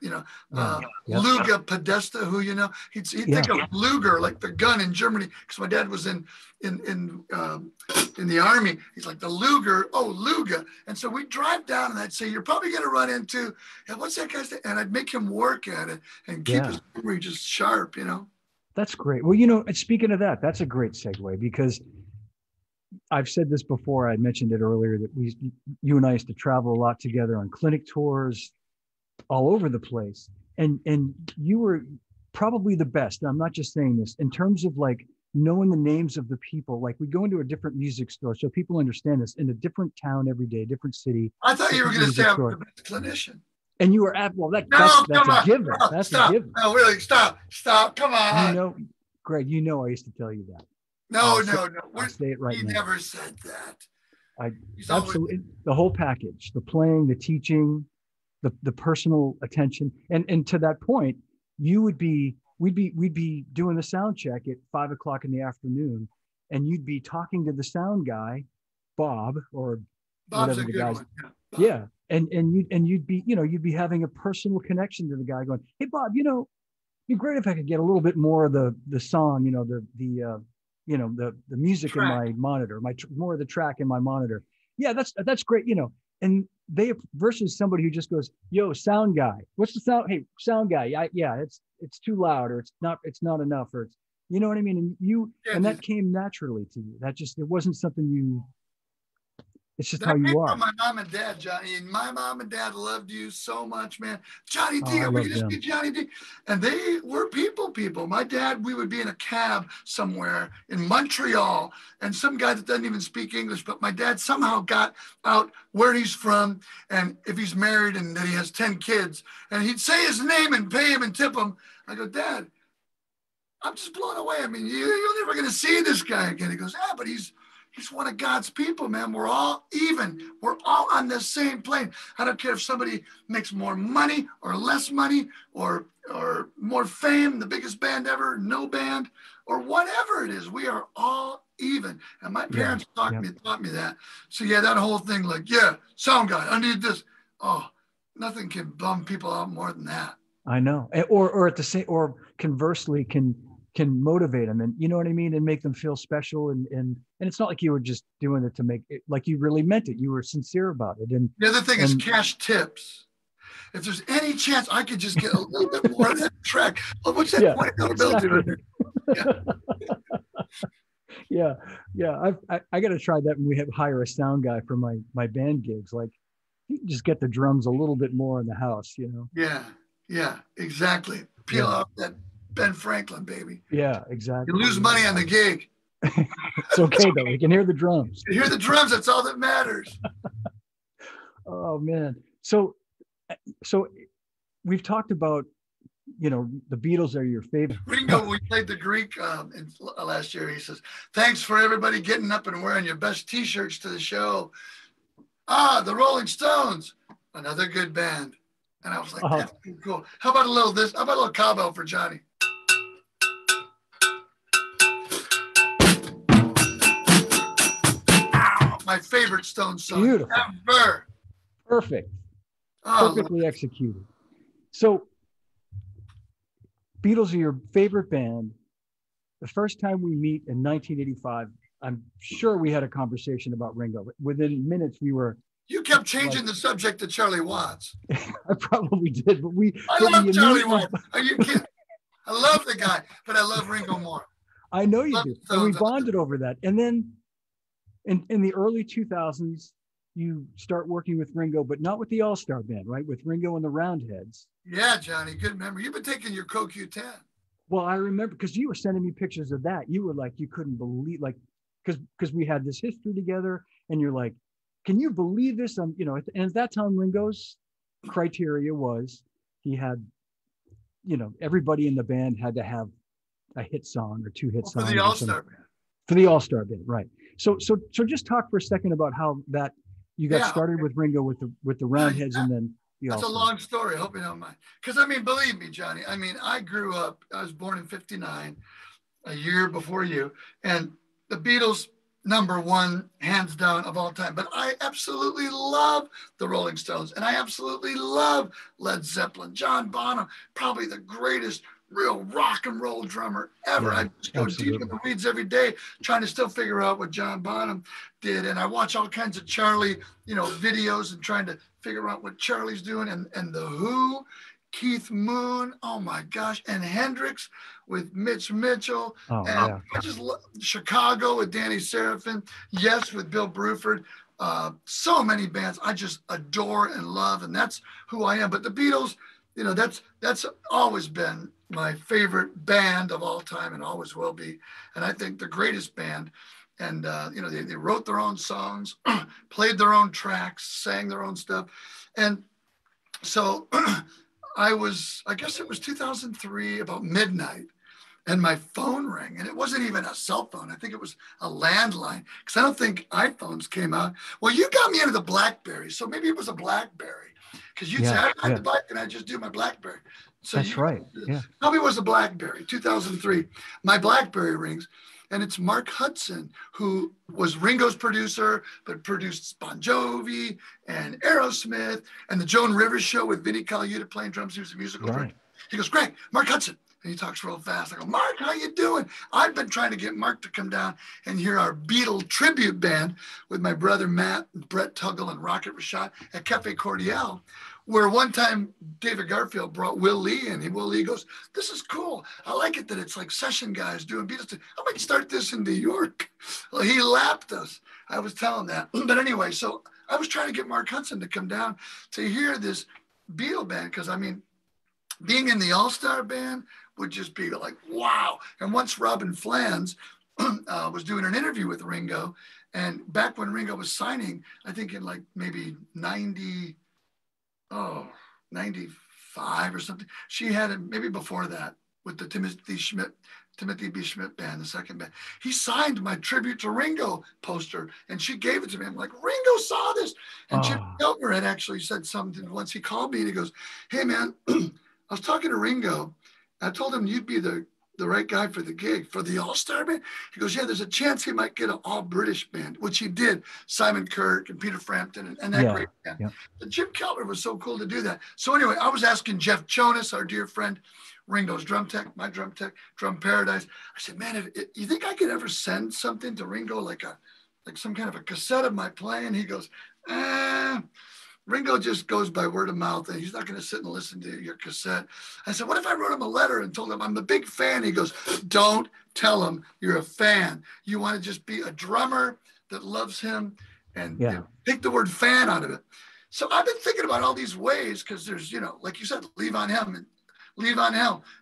Luga Podesta, who, he'd think of Luger, like the gun in Germany, because my dad was in the army. He's like, the Luger, Luga. And so we'd drive down and I'd say, you're probably going to run into, what's that guy's name? And I'd make him work at it and keep his memory just sharp, That's great. Well, speaking of that, that's a great segue, because I've said this before. I mentioned it earlier that you and I used to travel a lot together on clinic tours all over the place. And you were probably the best. And I'm not just saying this in terms of like knowing the names of the people. Like we go into a different music store, so people understand this, in a different town every day, different city. I thought you were going to say I'm the best clinician. And you were at, that's a given. That's a given. No, really, stop. Come on. Greg, I used to tell you that. No. I'll say it right now. He never said that. Absolutely. The whole package, the playing, the teaching, the personal attention. And to that point, we'd be doing the sound check at 5 o'clock in the afternoon, and you'd be talking to the sound guy, Bob, or Bob's whatever a the guy's. one. Yeah. And you'd be having a personal connection to the guy, going, hey, Bob, it'd be great if I could get a little bit more of the song, the music track in my monitor, more of the track in my monitor. Yeah, that's great, and they, versus somebody who just goes, yo, sound guy, what's the sound? Hey, sound guy. It's too loud, or it's not enough, or it's, you know what I mean? And that came naturally to you. It wasn't something it's just how you are. From my mom and dad, Johnny, and my mom and dad loved you so much, man. Johnny D, we just be Johnny D. And they were people. My dad, we would be in a cab somewhere in Montreal, and some guy that doesn't even speak English, but my dad somehow got out where he's from, and if he's married and that he has 10 kids, and he'd say his name and pay him and tip him. I go, Dad, I'm just blown away. I mean, you're never going to see this guy again. He goes, but he's one of God's people, man. We're all even. We're all on the same plane. I don't care if somebody makes more money or less money or more fame, the biggest band ever, no band, or whatever it is. We are all even. And my parents taught me that. So that whole thing, like, sound guy, I need this. Oh, nothing can bum people out more than that. I know. Or at the same, or conversely can motivate them, and you know what I mean, and make them feel special, and it's not like you were just doing it to make it, like you really meant it. You were sincere about it. And the other thing is cash tips. If there's any chance I could just get a little bit more of that track, what's that $20 bill doing? I got to try that when we hire a sound guy for my band gigs. Like, you can just get the drums a little bit more in the house, Yeah, exactly. Peel off that Ben Franklin, baby. Yeah, exactly. You lose money on the gig. It's okay though. You can hear the drums. You hear the drums. That's all that matters. Oh man. So we've talked about, the Beatles are your favorite. Ringo, we played the Greek last year. He says, thanks for everybody getting up and wearing your best T-shirts to the show. The Rolling Stones, another good band. And I was like, Oh, that's pretty cool. How about a little this? How about a little cowbell for Johnny? Ow, my favorite Stones song beautiful. ever. Perfect. Oh, Perfectly executed. So Beatles are your favorite band. The first time we meet in 1985, I'm sure we had a conversation about Ringo. Within minutes, we were. you kept changing the subject to Charlie Watts. I probably did, but I love Charlie Watts. Are you kidding? I love the guy, but I love Ringo more. I know you Love do. the And we Stones. bonded over that. And then in the early 2000s, you start working with Ringo, but not with the All-Star Band, right? With Ringo and the Roundheads. Yeah, Johnny, good memory. You've been taking your CoQ10. Well, I remember because you were sending me pictures of that. You were like, you couldn't believe, like, because we had this history together, and you're like, can you believe this? And at that time, Ringo's criteria was he had, everybody in the band had to have a hit song or two hit songs For the All-Star Band. For the All-Star Band, right? So just talk for a second about how that you got started with Ringo with the Roundheads, and then the That's All-Star. a long story. I hope you don't mind. Because believe me, Johnny. I grew up. I was born in '59, a year before you, and the Beatles, number one, hands down of all time. But I absolutely love the Rolling Stones, and I absolutely love Led Zeppelin. John Bonham, probably the greatest real rock and roll drummer ever. Yeah, I just go deep in the weeds every day trying to still figure out what John Bonham did. And I watch all kinds of Charlie, videos and trying to figure out what Charlie's doing. And the Who, Keith Moon, oh my gosh, and Hendrix with Mitch Mitchell. Oh, and yeah. I just love Chicago with Danny Seraphin. Yes, with Bill Bruford. So many bands I just adore and love, and that's who I am. But the Beatles, that's always been my favorite band of all time and always will be. And I think the greatest band. And, they wrote their own songs, played their own tracks, sang their own stuff. And so I guess it was 2003, about midnight, and my phone rang, and it wasn't even a cell phone. I think it was a landline, because I don't think iPhones came out. Well, you got me into the BlackBerry, so maybe it was a BlackBerry, because you'd say, I had the Black, and I just do my BlackBerry. So that's right. Yeah. Probably was a BlackBerry, 2003. My BlackBerry rings, and it's Mark Hudson, who was Ringo's producer, but produced Bon Jovi and Aerosmith and the Joan Rivers Show with Vinnie Colaiuta playing drums. He was a musical director. He goes, Greg, Mark Hudson. And he talks real fast. I go, Mark, how you doing? I've been trying to get Mark to come down and hear our Beatle tribute band with my brother Matt, and Brett Tuggle, and Rocket Rashad at Cafe Cordial, where one time David Garfield brought Will Lee in. And Will Lee goes, this is cool. I like it that it's like session guys doing Beatles. I might start this in New York. Well, he lapped us. I was telling that. But anyway, so I was trying to get Mark Hudson to come down to hear this Beatle band, because being in the All-Star Band would just be like, wow. And once Robin Flans was doing an interview with Ringo, and back when Ringo was signing, I think in like maybe 95 or something, she had it maybe before that with the Timothy B. Schmidt band, the second band. He signed my tribute to Ringo poster, and she gave it to me. I'm like, Ringo saw this. And Jim Keltner had actually said something once. He called me and he goes, hey man, I was talking to Ringo. I told him you'd be the right guy for the gig, for the All-Star Band. He goes, yeah, there's a chance he might get an all-British band, which he did. Simon Kirke and Peter Frampton and that great band. Yeah. But Jim Keltner was so cool to do that. So anyway, I was asking Jeff Jonas, our dear friend, Ringo's drum tech, my drum tech, Drum Paradise. I said, man, you think I could ever send something to Ringo, like some kind of a cassette of my playing? He goes, Ringo just goes by word of mouth, and he's not going to sit and listen to your cassette. I said, what if I wrote him a letter and told him I'm a big fan? He goes, don't tell him you're a fan. You want to just be a drummer that loves him, and take the word fan out of it. So I've been thinking about all these ways, because there's, like you said, Levon Helm,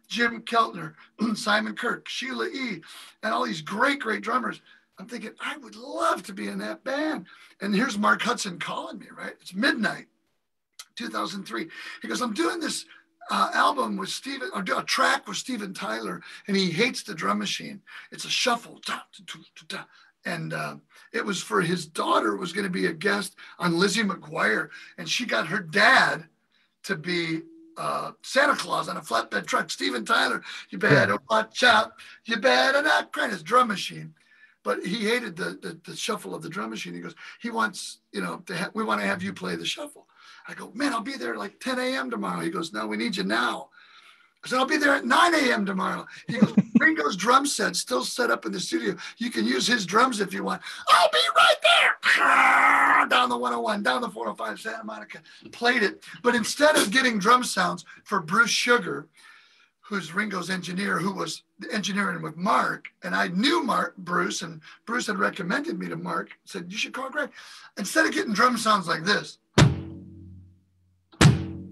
Jim Keltner, Simon Kirke, Sheila E., and all these great, great drummers. I'm thinking, I would love to be in that band. And here's Mark Hudson calling me, right? It's midnight, 2003. He goes, I'm doing this album with Steven, or a track with Steven Tyler, and he hates the drum machine. It's a shuffle. And it was for his daughter was going to be a guest on Lizzie McGuire. And she got her dad to be Santa Claus on a flatbed truck. Steven Tyler, you better watch out. You better not cry. His drum machine. But he hated the shuffle of the drum machine. He goes, he wants, we want to have you play the shuffle. I go, man, I'll be there like 10 a.m. tomorrow. He goes, no, we need you now. I said, I'll be there at 9 a.m. tomorrow. He goes, Ringo's drum set still set up in the studio. You can use his drums if you want. I'll be right there. Down the 101, down the 405, Santa Monica. Played it. But instead of getting drum sounds for Bruce Sugar, who's Ringo's engineer, who was engineering with Mark, and I knew Bruce, and Bruce had recommended me to Mark, said, you should call Gregg. Instead of getting drum sounds like this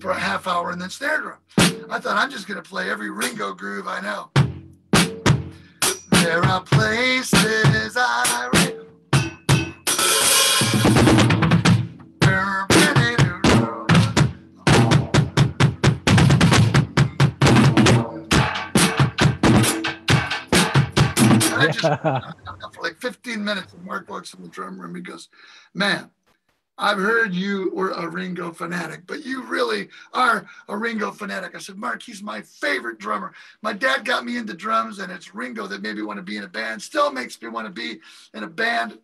for a half hour and then snare drum, I thought, I'm just going to play every Ringo groove I know. There are places I for like 15 minutes, and Mark walks in the drum room. He goes, man, I've heard you were a Ringo fanatic, but you really are a Ringo fanatic. I said, Mark, he's my favorite drummer. My dad got me into drums, and it's Ringo that made me want to be in a band, still makes me want to be in a band.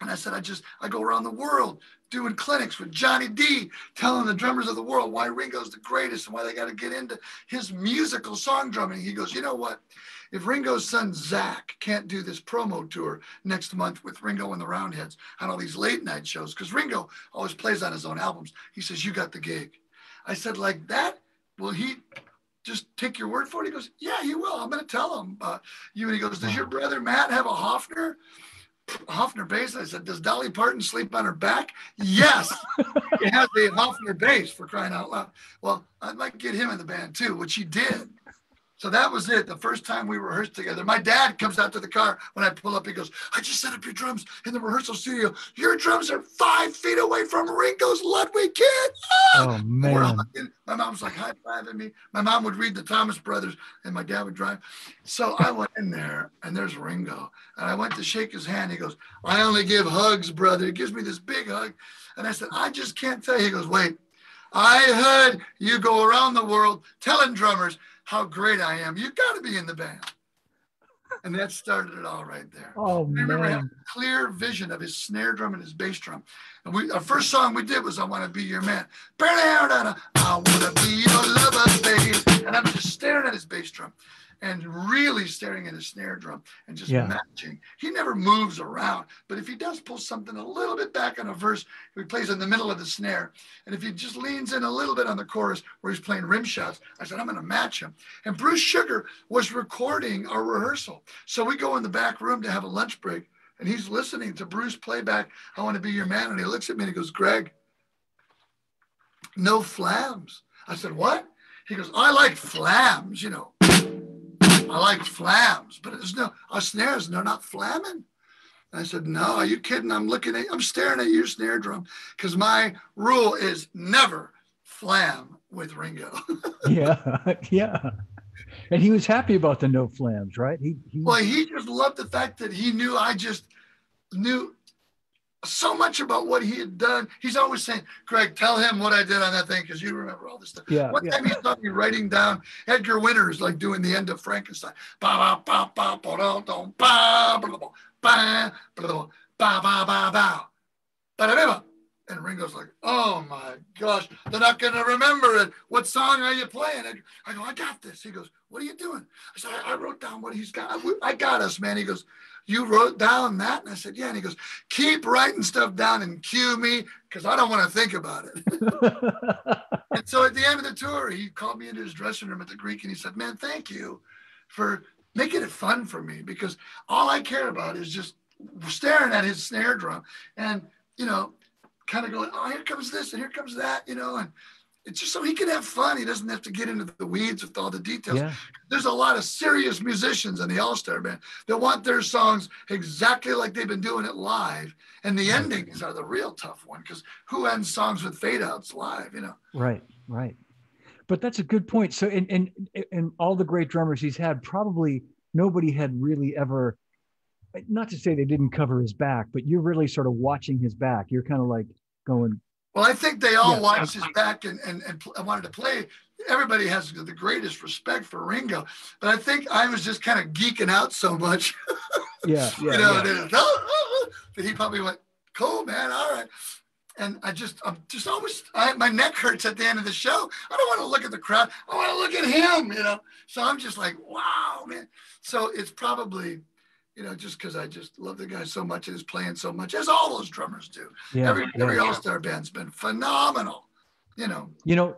And I said, I go around the world doing clinics with Johnny D, telling the drummers of the world why Ringo's the greatest and why they got to get into his musical song drumming. He goes, you know what? If Ringo's son, Zach, can't do this promo tour next month with Ringo and the Roundheads on all these late night shows, because Ringo always plays on his own albums, he says, you got the gig. I said, like that? Will he just take your word for it? He goes, yeah, he will. I'm going to tell him you. And he goes, does your brother Matt have a Hofner bass? I said, does Dolly Parton sleep on her back? Yes. He has a Hofner bass, for crying out loud. Well, I might get him in the band too, which he did. So that was it. The first time we rehearsed together, my dad comes out to the car when I pull up. He goes, I just set up your drums in the rehearsal studio. Your drums are 5 feet away from Ringo's Ludwig kid. Oh, man. My mom's like high-fiving me. My mom would read the Thomas Brothers, and my dad would drive. So I went in there, and there's Ringo. And I went to shake his hand. He goes, I only give hugs, brother. He gives me this big hug. And I said, I just can't tell you. He goes, wait, I heard you go around the world telling drummers how great I am. You got to be in the band. And that started it all right there. Oh, I remember man. having a clear vision of his snare drum and his bass drum. And our first song we did was I Want to Be Your Man. I want to be your lover, babe. And I'm just staring at his bass drum and really staring at his snare drum and just matching. He never moves around, but if he does pull something a little bit back on a verse, he plays in the middle of the snare. And if he just leans in a little bit on the chorus where he's playing rim shots, I said, I'm going to match him. And Bruce Sugar was recording our rehearsal. So we go in the back room to have a lunch break, and he's listening to Bruce play back, I Want to Be Your Man. And he looks at me and he goes, Gregg, no flams. I said, what? He goes, I like flams, you know. I like flams, but there's no, our snares, they're not flamming. And I said, no, are you kidding? I'm staring at your snare drum, because my rule is never flam with Ringo. Yeah. And he was happy about the no flams, right? He just loved the fact that he knew I just knew so much about what he had done. He's always saying, Gregg, tell him what I did on that thing, because you remember all this stuff. One time he saw me writing down Edgar Winters, like doing the end of Frankenstein. Ba ba ba ba ba ba ba ba ba ba ba. And Ringo's like, oh my gosh, they're not going to remember it. What song are you playing? I go, I got this. He goes, what are you doing? I said, I wrote down what he's got. I got us, man. He goes, you wrote down that? And I said, yeah. And he goes, keep writing stuff down and cue me, because I don't want to think about it. And so at the end of the tour, he called me into his dressing room at the Greek, and he said, man, thank you for making it fun for me, because all I care about is just staring at his snare drum and, kind of going, oh, here comes this and here comes that, and it's just so he can have fun. He doesn't have to get into the weeds with all the details. Yeah. There's a lot of serious musicians in the All-Star Band that want their songs exactly like they've been doing it live. And the endings are the real tough one, because who ends songs with fade outs live, Right. But that's a good point. So, and all the great drummers he's had, probably nobody had really ever not to say they didn't cover his back, but you're really sort of watching his back. You're kind of like going. Well, I think they all watched his back and wanted to play. Everybody has the greatest respect for Ringo, but I think I was just kind of geeking out so much. Yeah. That he probably went, cool, man, all right. And I'm just always, my neck hurts at the end of the show. I don't want to look at the crowd. I want to look at him, So I'm just like, wow, man. So it's probably, just because I just love the guy so much and is playing so much, as all those drummers do. Yeah, every All-Star band's been phenomenal, You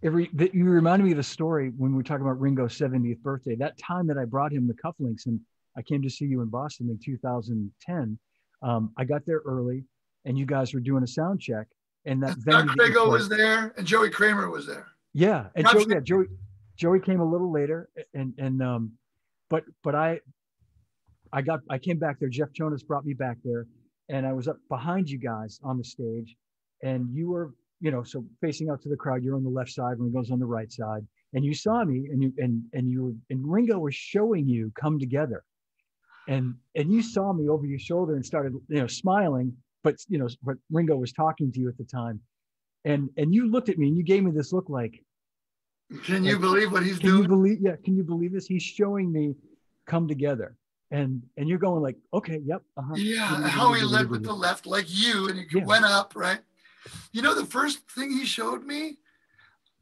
reminded me of a story when we were talking about Ringo's 70th birthday. That time that I brought him the cufflinks and I came to see you in Boston in 2010. I got there early and you guys were doing a sound check. And that venue Ringo was there and Joey Kramer was there. Yeah. And Joey came a little later but I came back there. Jeff Jonas brought me back there and I was up behind you guys on the stage and you were, so facing out to the crowd, you're on the left side, Ringo's on the right side, and you saw me and Ringo was showing you Come Together. And you saw me over your shoulder and started, smiling, but Ringo was talking to you at the time. And you looked at me and you gave me this look like, can you believe what he's doing? Can you believe this? He's showing me Come Together. And you're going like, okay, yep. Uh-huh. Yeah, how he led with the left, like you, and he went up, right? The first thing he showed me,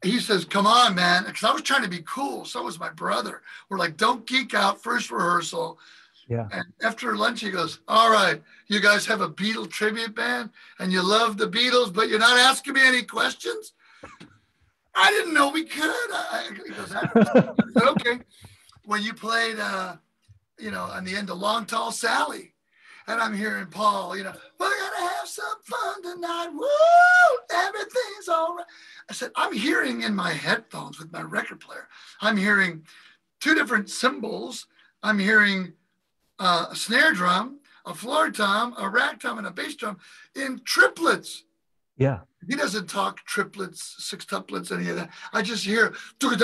he says, come on, man, because I was trying to be cool. So was my brother. We're like, don't geek out, first rehearsal. Yeah. And after lunch, he goes, all right, you guys have a Beatle tribute band and you love the Beatles, but you're not asking me any questions? I didn't know we could. He goes, okay. When you played, on the end of Long Tall Sally, and I'm hearing Paul, we're going to have some fun tonight. Woo! Everything's all right. I said, I'm hearing in my headphones with my record player, I'm hearing two different cymbals. I'm hearing a snare drum, a floor tom, a rack tom, and a bass drum in triplets. Yeah. He doesn't talk triplets, sextuplets, any of that. I just hear crash,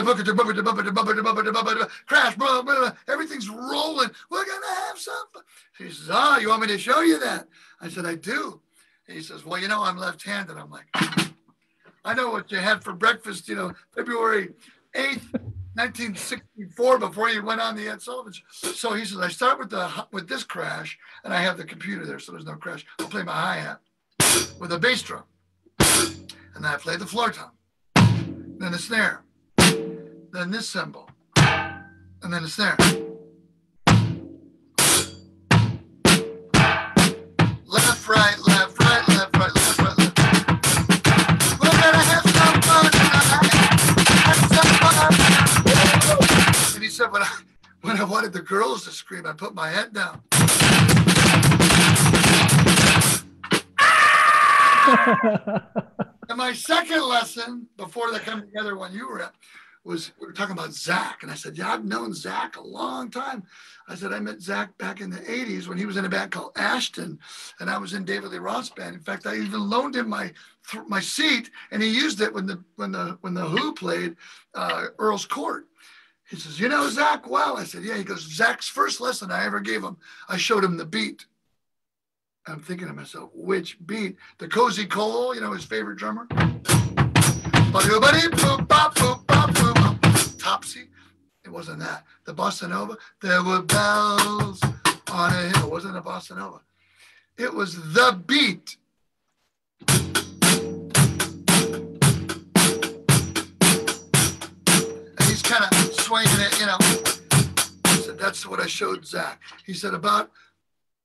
blah, blah, blah. Everything's rolling. We're going to have some fun. He says, you want me to show you that? I said, I do. And he says, well, I'm left-handed. I'm like, I know what you had for breakfast, February 8th, 1964, before you went on the Ed Sullivan Show. So he says, I start with this crash, and I have the computer there, so there's no crash. I'll play my hi-hat with a bass drum. And then I play the floor tom, then the snare, then this cymbal, and then the snare. Left, right, left, right, left, right, left, right, left. We're gonna have some fun tonight. Have some fun. And he said, when I wanted the girls to scream, I put my head down. And my second lesson before they come together when you were at was we were talking about Zach. And I said, I've known Zach a long time. I said, I met Zach back in the 80s when he was in a band called Ashton. And I was in David Lee Roth's band. In fact, I even loaned him my seat and he used it when the Who played Earl's Court. He says, Zach well? I said, yeah. He goes, Zach's first lesson I ever gave him, I showed him the beat. I'm thinking to myself, which beat? The Cozy Cole, his favorite drummer. Topsy. It wasn't that. The Bossa Nova. There were bells on a hill. It wasn't a Bossa Nova. It was the beat. And he's kind of swinging it, I said, that's what I showed Zach. He said, about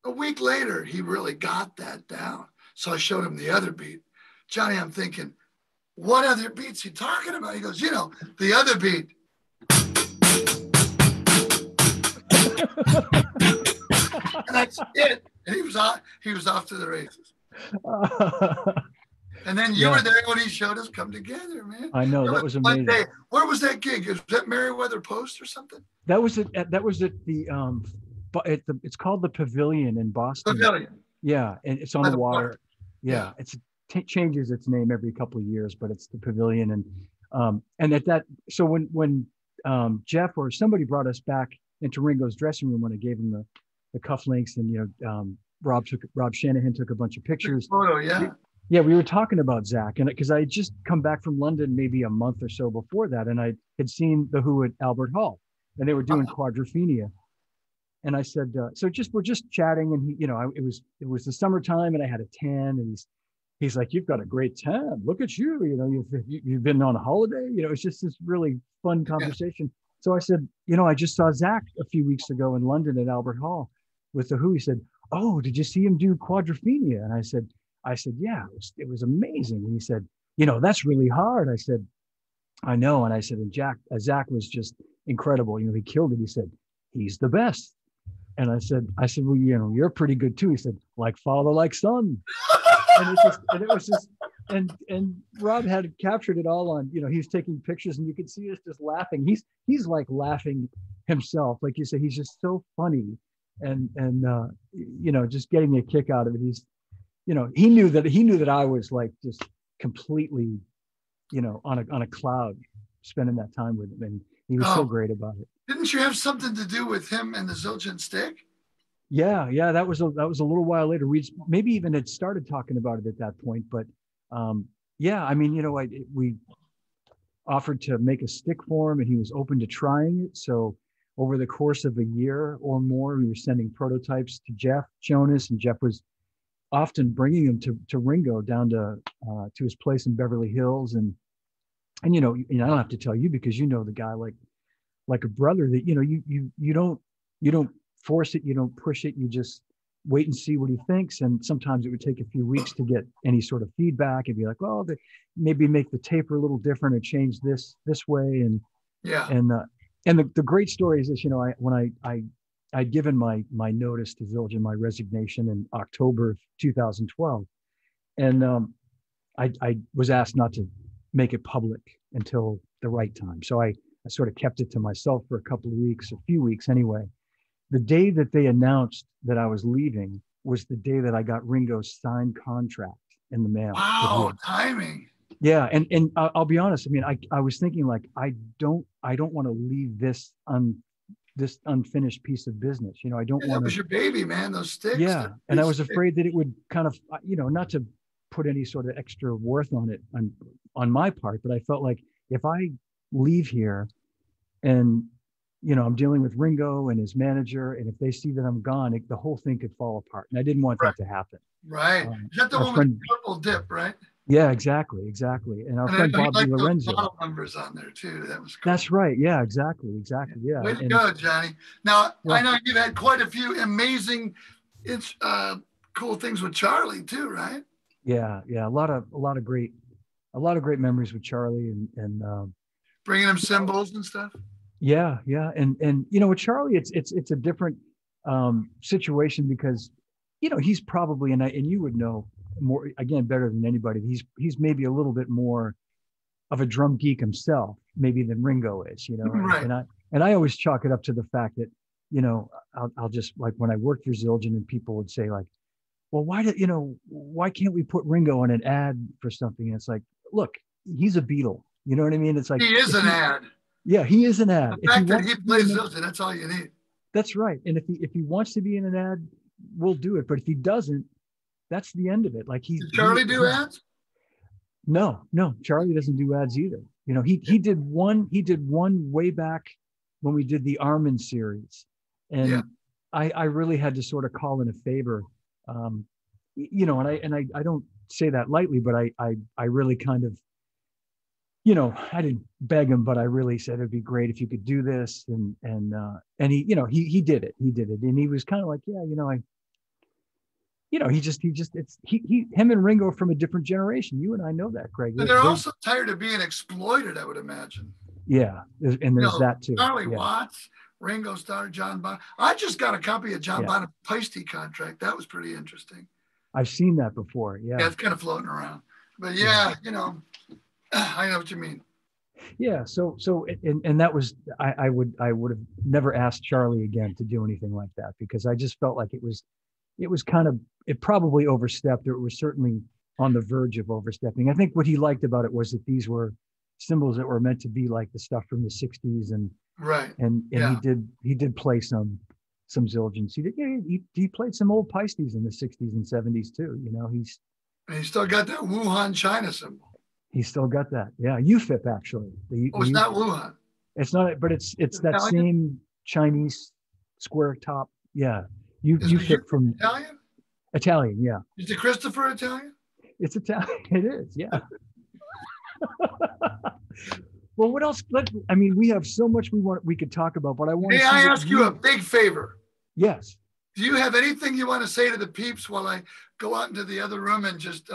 a week later, he really got that down. So I showed him the other beat. Johnny, I'm thinking, what other beat's he talking about? He goes, the other beat. And that's it. And he was off to the races. And then you were there when he showed us Come Together, man. I know, that was amazing. Day. Where was that gig? Was that Meriwether Post or something? That was at the it's called the Pavilion in Boston. Pavilion. Yeah, and it's on the water. Yeah. It changes its name every couple of years, but it's the Pavilion. And at that, so when Jeff or somebody brought us back into Ringo's dressing room when I gave him the cufflinks, and Rob Shanahan took a bunch of pictures. Photo, yeah. Yeah, we were talking about Zach, and because I had just come back from London maybe a month or so before that, and I had seen the Who at Albert Hall, and they were doing Quadrophenia, and I said, we're just chatting, and it was the summertime, and I had a tan, and he's like, "You've got a great tan. Look at you. You've been on a holiday. It's just this really fun conversation." Yeah. So I said, I just saw Zach a few weeks ago in London at Albert Hall with the Who. He said, "Oh, did you see him do Quadrophenia?" And I said, "Yeah, it was amazing." And he said, "That's really hard." I said, "I know." And I said, and Zach was just incredible. He killed it. He said, "He's the best." And I said, "Well, you're pretty good too." He said, "Like father, like son." And Rob had captured it all on, he was taking pictures, and you could see us just laughing. He's like laughing himself. Like you say, he's just so funny and just getting a kick out of it. He's, he knew that I was like just completely, on a cloud spending that time with him. And he was so great about it. Didn't you have something to do with him and the Zildjian stick? Yeah. That was a little while later. We maybe even had started talking about it at that point, but we offered to make a stick for him, and he was open to trying it. So over the course of a year or more, we were sending prototypes to Jeff Jonas, and Jeff was often bringing him to Ringo down to his place in Beverly Hills. And I don't have to tell you, because the guy like a brother, that, you don't force it. You don't push it. You just wait and see what he thinks. And sometimes it would take a few weeks to get any sort of feedback and be like, well, maybe make the taper a little different or change this way. And the great story is this, when I'd given my notice to Zildjian, my resignation in October of 2012. And I was asked not to make it public until the right time. So I sort of kept it to myself for a few weeks anyway. The day that they announced that I was leaving was the day that I got Ringo's signed contract in the mail. Wow, timing. Yeah, and I'll be honest. I mean, I was thinking, like, I don't want to leave this unfinished piece of business. I don't want. That was your baby, man. Those sticks. Yeah, and I was afraid that it would kind of, not to put any sort of extra worth on it on my part, but I felt like if I leave here and I'm dealing with Ringo and his manager, and if they see that I'm gone, the whole thing could fall apart. And I didn't want that to happen. Right. Is that the one with the purple dip, right? Yeah, exactly. And our friend Bob Lorenzo. Those numbers on there too. That was cool. That's right. Yeah, exactly. Yeah. Way to go, Johnny. Now, I know you've had quite a few amazing, cool things with Charlie too, right? Yeah. A lot of great memories with Charlie and bringing him cymbals and stuff. Yeah. And with Charlie, it's a different situation, because, he's probably, and you would know more, again, better than anybody, he's maybe a little bit more of a drum geek himself, maybe, than Ringo is, Right. And I always chalk it up to the fact that, I'll just, like, when I worked for Zildjian, and people would say, like, well, why can't we put Ringo on an ad for something? And it's like, look, he's a Beatle. You know what I mean? It's like, he is an ad. Yeah, he is an ad. The fact that he plays Zildjian, that's all you need. That's right. And if he wants to be in an ad, we'll do it. But if he doesn't, that's the end of it. Like, Did Charlie do ads? No, Charlie doesn't do ads either. He did one way back when we did the Armin series, and I really had to sort of call in a favor, and I don't say that lightly, but I really kind of, I didn't beg him, but I really said it'd be great if you could do this, and he did it. And he was kind of like, him and Ringo are from a different generation. You and I know that, Greg. And they're also tired of being exploited, I would imagine. Yeah, and there's that too. Charlie Watts, Ringo Starr, John Bonham. I just got a copy of John Bonham's Peisty contract. That was pretty interesting. I've seen that before. Yeah, it's kind of floating around, but I know what you mean. Yeah. So and that was, I would have never asked Charlie again to do anything like that, because I just felt like it was kind of, it probably overstepped, or it was certainly on the verge of overstepping. I think what he liked about it was that these were symbols that were meant to be like the stuff from the 60s, and right. And he did play some some Zildjian. He played some old Paistes in the 60s and 70s too. You know, and he's still got that Wuhan China symbol. he's still got that. Yeah, UFIP actually. It's not Wuhan. It's not, but it's that Italian? same Chinese square top. Yeah, UFIP from Italian. Italian. Yeah, Is the Christopher Italian? it's Italian. It is. Yeah. Well, what else? I mean, we have so much we could talk about, but I want to. May I ask you a big favor? Yes. Do you have anything you want to say to the peeps while I go out into the other room and just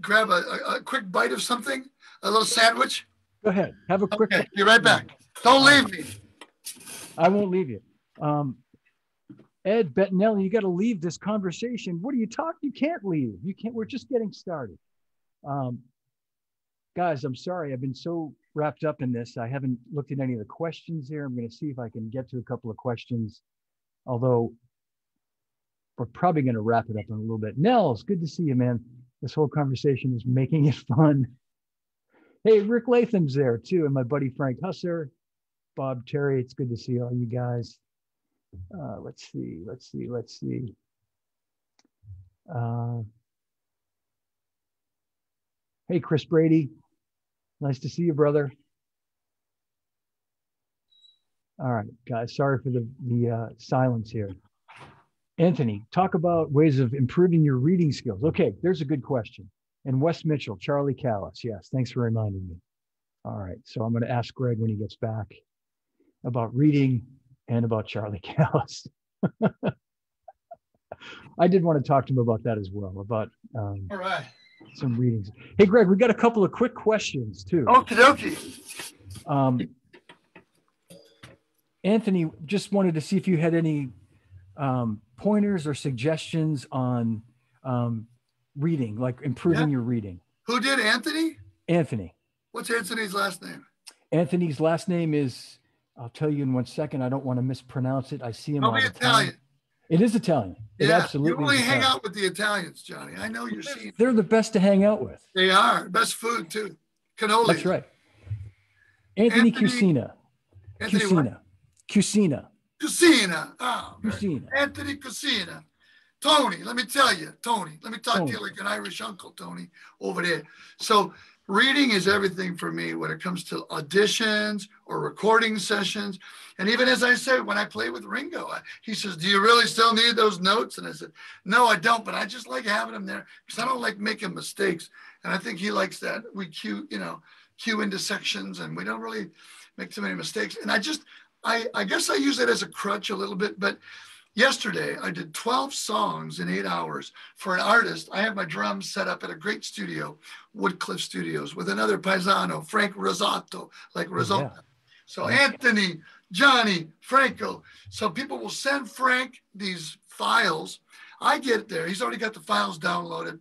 grab a quick bite of something, a little sandwich? Go ahead. Have a quick. Okay, be right back. Don't leave me. I won't leave you. Ed Bettinelli, you got to leave this conversation. What are you talking? You can't leave. You can't. We're just getting started. Guys, I'm sorry. I've been so wrapped up in this. I haven't looked at any of the questions here. I'm going to see if I can get to a couple of questions, although we're probably going to wrap it up in a little bit. Nels, good to see you, man. This whole conversation is making it fun. Hey, Rick Latham's there too, and my buddy Frank Husser, Bob Terry. It's good to see all you guys. Let's see. Hey, Chris Brady. Nice to see you, brother. All right, guys. Sorry for the silence here. Anthony, talk about ways of improving your reading skills. Okay, there's a good question. And Wes Mitchell, Charlie Callis. Yes, thanks for reminding me. All right, so I'm going to ask Greg when he gets back about reading and about Charlie Callis. I did want to talk to him about that as well, about All right. some readings. Hey, Greg, we got a couple of quick questions too. Okie dokie. Anthony, just wanted to see if you had any pointers or suggestions on reading, like improving your reading. Who did, Anthony? Anthony. What's Anthony's last name? Anthony's last name is, I'll tell you in 1 second. I don't want to mispronounce it. I see him all the Italian. time. It is Italian. It absolutely you only is hang Italian. out with the Italians, Johnny. I know you're seeing. They're the best to hang out with. They are. Best food, too. Cannoli. That's right. Anthony Cucina. Anthony Cucina. Cucina. Oh, Cucina. Anthony Cucina. Tony, let me tell you, Tony, let me talk Tony. to you like an Irish uncle, Tony, over there. So reading is everything for me when it comes to auditions or recording sessions. And even as I said, when I play with Ringo, he says, do you really still need those notes? And I said, no, I don't, but I just like having them there because I don't like making mistakes. And I think he likes that. We cue into sections and we don't really make too many mistakes. And I guess I use it as a crutch a little bit, but yesterday, I did 12 songs in 8 hours for an artist. I have my drums set up at a great studio, Woodcliff Studios, with another paisano, Frank Rosato, like Risotto. Yeah. So Anthony, Johnny, Franco. So people will send Frank these files. I get there. He's already got the files downloaded.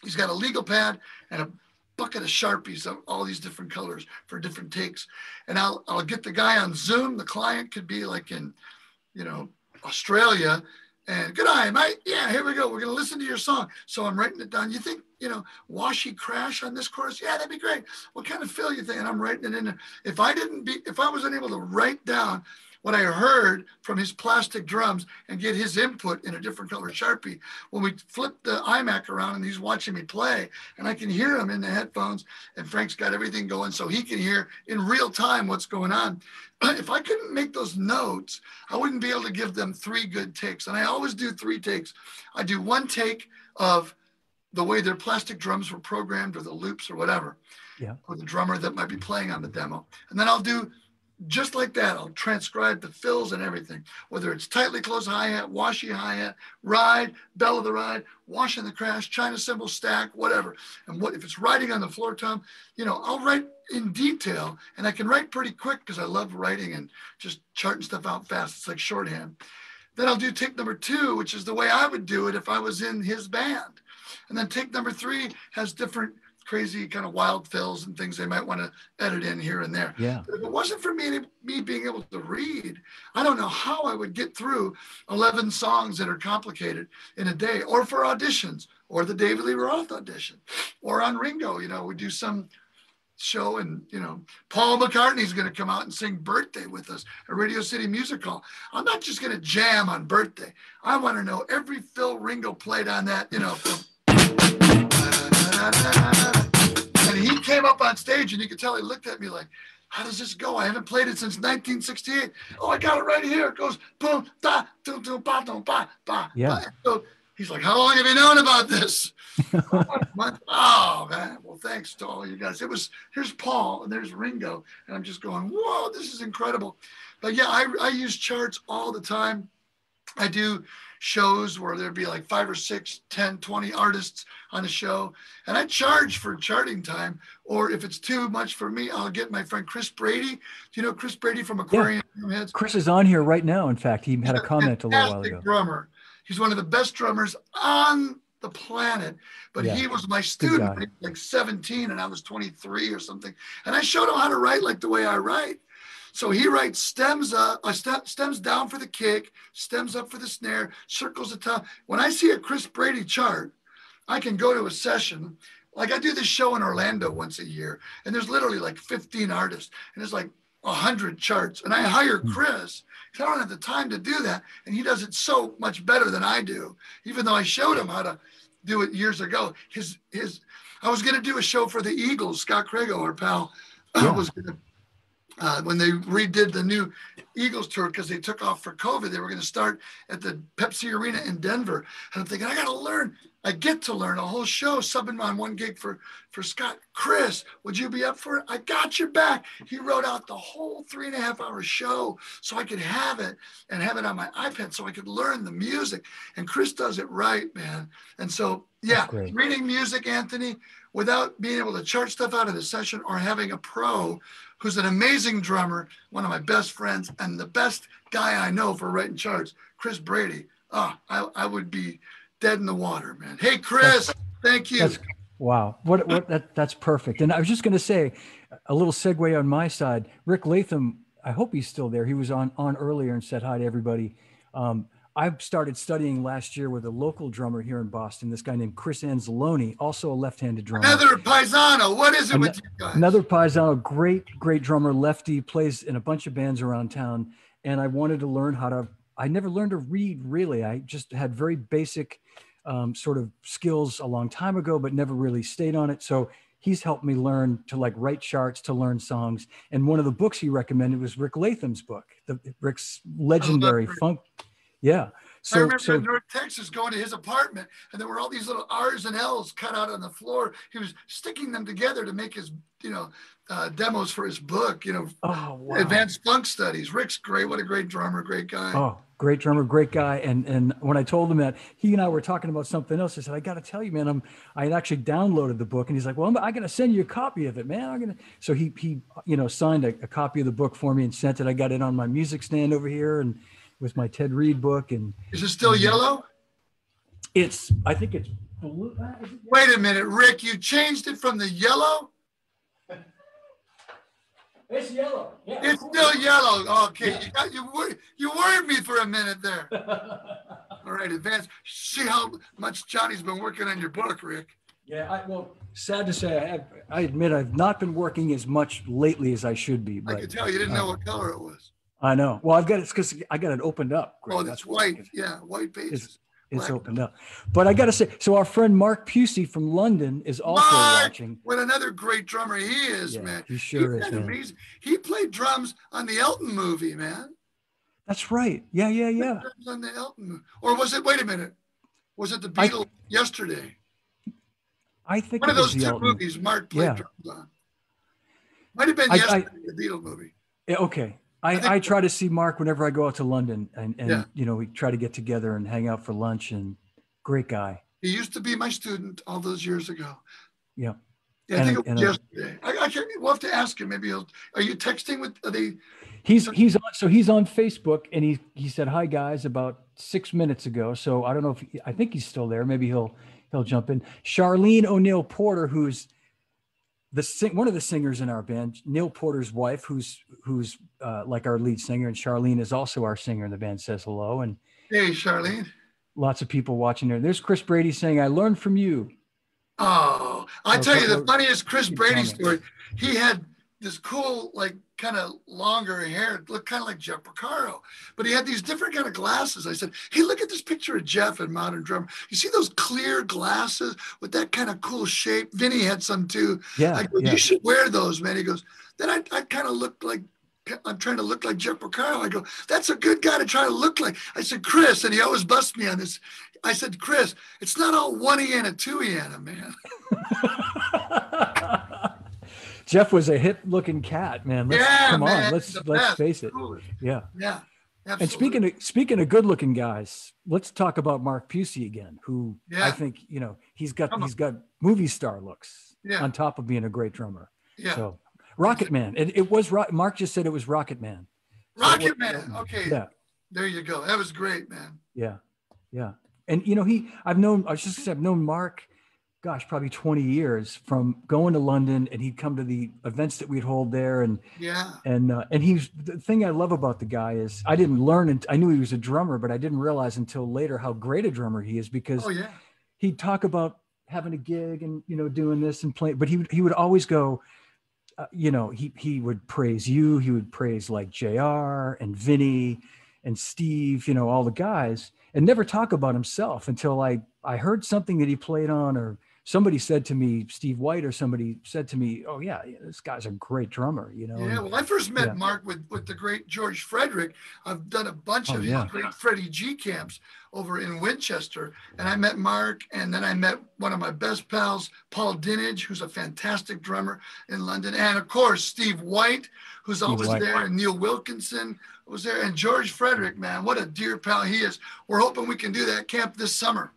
He's got a legal pad and a bucket of Sharpies of all these different colors for different takes. And I'll get the guy on Zoom. The client could be like in, Australia, and good eye, mate. Yeah, here we go. We're going to listen to your song. So I'm writing it down. You think, washy crash on this chorus? Yeah, that'd be great. What kind of fill you think? And I'm writing it in there. If I wasn't able to write down what I heard from his plastic drums and get his input in a different color Sharpie, when we flip the iMac around and he's watching me play and I can hear him in the headphones and Frank's got everything going so he can hear in real time what's going on. If I couldn't make those notes, I wouldn't be able to give them 3 good takes. And I always do 3 takes. I do 1 take of the way their plastic drums were programmed or the loops or whatever, or the drummer that might be playing on the demo. And then I'll do just like that. I'll transcribe the fills and everything, whether it's tightly closed hi-hat, washy hi-hat, ride, bell of the ride, wash in the crash, China cymbal stack, whatever. And if it's riding on the floor tom, I'll write in detail, and I can write pretty quick because I love writing and just charting stuff out fast. It's like shorthand. Then I'll do take number 2, which is the way I would do it if I was in his band. And then take number 3 has different crazy kind of wild fills and things they might want to edit in here and there. Yeah. But if it wasn't for me being able to read, I don't know how I would get through 11 songs that are complicated in a day, or for auditions, or the David Lee Roth audition, or on Ringo. We do some show, and Paul McCartney's going to come out and sing Birthday with us at Radio City Music Hall. I'm not just going to jam on Birthday. I want to know every Phil Ringo played on that, and he came up on stage, and you could tell he looked at me like, how does this go? I haven't played it since 1968. Oh, I got it right here. It goes boom, da, dum, dum, ba, dum, ba, ba. Yeah. So he's like, how long have you known about this? Oh, man. Well, thanks to all you guys. Here's Paul and there's Ringo. And I'm just going, whoa, this is incredible. But yeah, I use charts all the time. I do shows where there'd be like 5 or 6, 10, 20 artists on the show. And I charge for charting time. Or if it's too much for me, I'll get my friend Chris Brady. Do you know Chris Brady from Aquarium Heads? Chris is on here right now. In fact, he had a comment a little while ago. Drummer. He's one of the best drummers on the planet, but he was my student when he was like 17 and I was 23 or something. And I showed him how to write like the way I write. So he writes stems down for the kick, stems up for the snare, circles the top. When I see a Chris Brady chart, I can go to a session. Like I do this show in Orlando once a year, and there's literally like 15 artists, and there's like 100 charts. And I hire Chris because I don't have the time to do that. And he does it so much better than I do, even though I showed him how to do it years ago. I was going to do a show for the Eagles. Scott Craigo, our pal, was going to, when they redid the new Eagles tour, because they took off for COVID, they were going to start at the Pepsi Arena in Denver. And I'm thinking, I get to learn a whole show, subbing on one gig for Scott. Chris, would you be up for it? I got your back. He wrote out the whole 3.5-hour show so I could have it and have it on my iPad so I could learn the music. And Chris does it right, man. And so, reading music, Anthony, without being able to chart stuff out of the session or having a pro who's an amazing drummer, one of my best friends, and the best guy I know for writing charts, Chris Brady. I would be dead in the water, man. Hey, Chris, thank you. Wow. That's perfect. And I was just going to say a little segue on my side. Rick Latham, I hope he's still there. He was on earlier and said hi to everybody. I started studying last year with a local drummer here in Boston, this guy named Chris Anzalone, also a left-handed drummer. Another Paisano. What is it with you guys? Another Paisano, great drummer, lefty, plays in a bunch of bands around town. And I wanted to learn I never learned to read, really. I just had very basic sort of skills a long time ago, but never really stayed on it. So he's helped me learn to write charts, to learn songs. And one of the books he recommended was Rick Latham's book, Rick's legendary funk. Yeah. I remember in North Texas going to his apartment, and there were all these little R's and L's cut out on the floor. He was sticking them together to make his, demos for his book, Advanced Funk Studies. Rick's great. What a great drummer, great guy. Oh, great drummer, great guy. And when I told him that, he and I were talking about something else, I said, I got to tell you, man, I had actually downloaded the book. And he's like, well, I got to send you a copy of it, man. So he signed a copy of the book for me and sent it. I got it on my music stand over here and with my Ted Reed book. And is it still yellow? I think it's blue. Wait a minute, Rick, you changed it from the yellow? It's yellow. Yeah. It's still yellow. Okay, you worried me for a minute there. All right, see how much Johnny's been working on your book, Rick. Yeah, sad to say, I admit I've not been working as much lately as I should be. But, I could tell you didn't know what color it was. I know. Well, it's because I got it opened up. Greg. Oh, that's white. Yeah, white pages. It's opened up. But I got to say, so our friend Mark Pusey from London is also watching. What another great drummer he is, man. He sure is, man. Amazing. He played drums on the Elton movie, man. That's right. Yeah. Drums on the Elton movie. Or was it, wait a minute, was it the Beatles Yesterday? I think one of those two movies Mark played drums on. Might have been Yesterday, the Beatles movie. Yeah, okay. I try to see Mark whenever I go out to London and we try to get together and hang out for lunch, and great guy. He used to be my student all those years ago. Yeah. Yeah, I think it was yesterday. We'll have to ask him. Maybe are you texting with, are they? He's on Facebook, and he said, hi guys, about 6 minutes ago. So I don't know I think he's still there. Maybe he'll jump in. Charlene O'Neill Porter, who's one of the singers in our band, Neil Porter's wife, who's like our lead singer, and Charlene is also our singer in the band, says hello. And hey, Charlene. Lots of people watching there. There's Chris Brady saying, I learned from you. Oh, I So, tell you the funniest Chris keep telling Brady me. story. He had this cool, like kind of longer hair, it looked kind of like Jeff Porcaro, but he had these different kind of glasses. I said, hey, look at this picture of Jeff in Modern Drummer. You see those clear glasses with that kind of cool shape? Vinny had some too. Yeah, I go, yeah. you should wear those, man. He goes, then I kind of looked like, I'm trying to look like Jeff Porcaro. I go, that's a good guy to try to look like. I said, Chris, and he always busts me on this. I said, Chris, it's not all one Iana, two Iana, man. Jeff was a hip-looking cat, man. Come on. Let's face it. Coolest. Yeah. Yeah. Absolutely. And speaking of good-looking guys, let's talk about Mark Pusey again, who I think, he's got movie star looks on top of being a great drummer. Yeah. So Rocket Man. It was Mark just said it was Rocket Man. Rocket Man. Okay. Yeah. There you go. That was great, man. Yeah. Yeah. And I've known Mark, gosh, probably 20 years from going to London, and he'd come to the events that we'd hold there. And he's, the thing I love about the guy is I didn't learn, and I knew he was a drummer, but I didn't realize until later how great a drummer he is, because he'd talk about having a gig and, doing this and playing, but he would always go, he would praise you. He would praise like JR and Vinny and Steve, all the guys, and never talk about himself until I heard something that he played on, or somebody said to me, Steve White or somebody said to me, oh yeah, this guy's a great drummer, Yeah, well, I first met Mark with the great George Frederick. I've done a bunch of his great Freddie G camps over in Winchester. And I met Mark, and then I met one of my best pals, Paul Dinage, who's a fantastic drummer in London. And of course, Steve White, who's always there, and Neil Wilkinson was there. And George Frederick, man, what a dear pal he is. We're hoping we can do that camp this summer.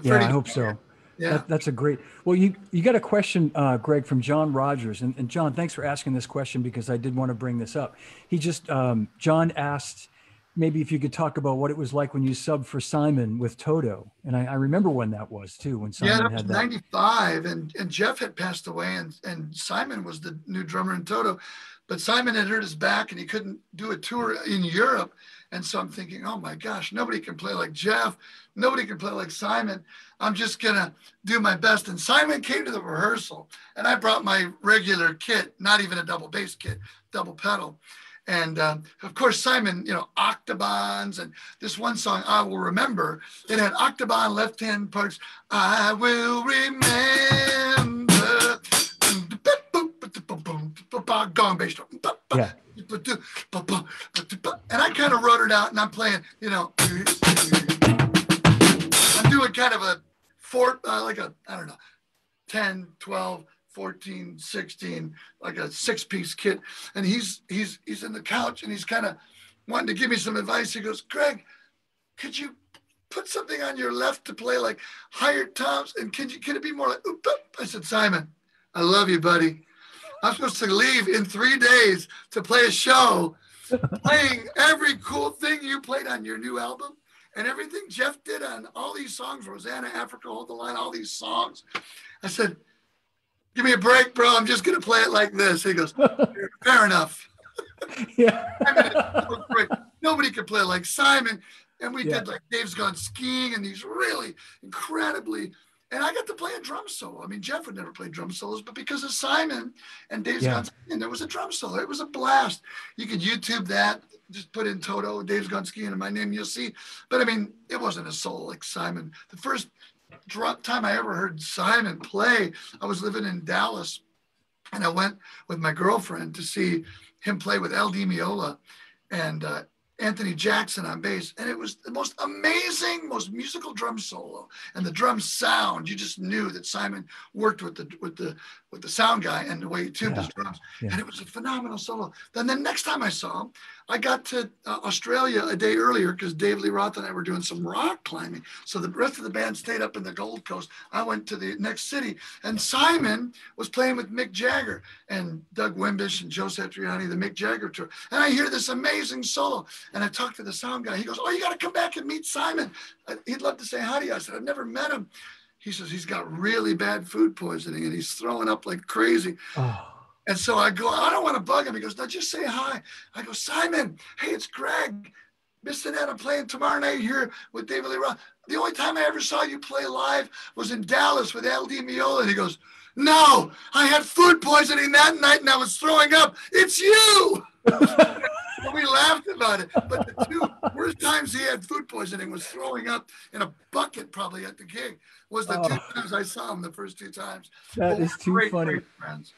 I hope so. Yeah, that's a great. Well, you got a question, Greg, from John Rogers, and John, thanks for asking this question, because I did want to bring this up. He just John asked maybe if you could talk about what it was like when you subbed for Simon with Toto, and I remember when that was too, when Simon that was 95, and Jeff had passed away, and Simon was the new drummer in Toto, but Simon had hurt his back and he couldn't do a tour in Europe, and so I'm thinking, oh my gosh, nobody can play like Jeff, nobody can play like Simon. I'm just gonna do my best. And Simon came to the rehearsal, and I brought my regular kit, not even a double bass kit, double pedal. And of course, Simon, octobans, and this one song, I Will Remember, it had octoban left-hand parts. I will remember. Gong bass drum. Yeah. And I kind of wrote it out, and I'm playing, I'm doing kind of a like a, I don't know, 10, 12, 14, 16, like a 6-piece kit. And he's in the couch, and he's kind of wanting to give me some advice. He goes, Greg, could you put something on your left to play like higher toms? And can it be more like, oop, oop? I said, Simon, I love you, buddy. I'm supposed to leave in 3 days to play a show, playing every cool thing you played on your new album and everything Jeff did on all these songs, Rosanna, Africa, Hold the Line, all these songs. I said, give me a break, bro. I'm just going to play it like this. He goes, fair enough. Yeah. Nobody could play like Simon. And we did like Dave's Gone Skiing and these really incredibly, and I got to play a drum solo. I mean, Jeff would never play drum solos, but because of Simon and Dave's Gone Skiing, there was a drum solo. It was a blast. You could YouTube that, just put in Toto, Dave's Gone Skiing, and my name, you'll see. But I mean, it wasn't a solo like Simon. The first time I ever heard Simon play, I was living in Dallas, and I went with my girlfriend to see him play with El Di Meola and Anthony Jackson on bass, and it was the most amazing, most musical drum solo, and the drum sound. You just knew that Simon worked with the sound guy and the way he tuned his drums, and it was a phenomenal solo. Then the next time I saw him, I got to Australia a day earlier because David Lee Roth and I were doing some rock climbing. So the rest of the band stayed up in the Gold Coast. I went to the next city, and Simon was playing with Mick Jagger and Doug Wimbish and Joe Satriani, the Mick Jagger tour. And I hear this amazing solo, and I talked to the sound guy. He goes, oh, you got to come back and meet Simon. He'd love to say hi to you. I said, I've never met him. He says he's got really bad food poisoning, and he's throwing up like crazy. Oh. And so I go, I don't want to bug him. He goes, no, just say hi. I go, Simon, hey, it's Greg. Bissonette, I'm playing tomorrow night here with David Lee Roth. The only time I ever saw you play live was in Dallas with L.D. Miola. And he goes, no, I had food poisoning that night and I was throwing up. It's you. And we laughed about it. But the two worst times he had food poisoning was throwing up in a bucket probably at the gig. Was the two times I saw him, the first two times. That is too funny. Great friends.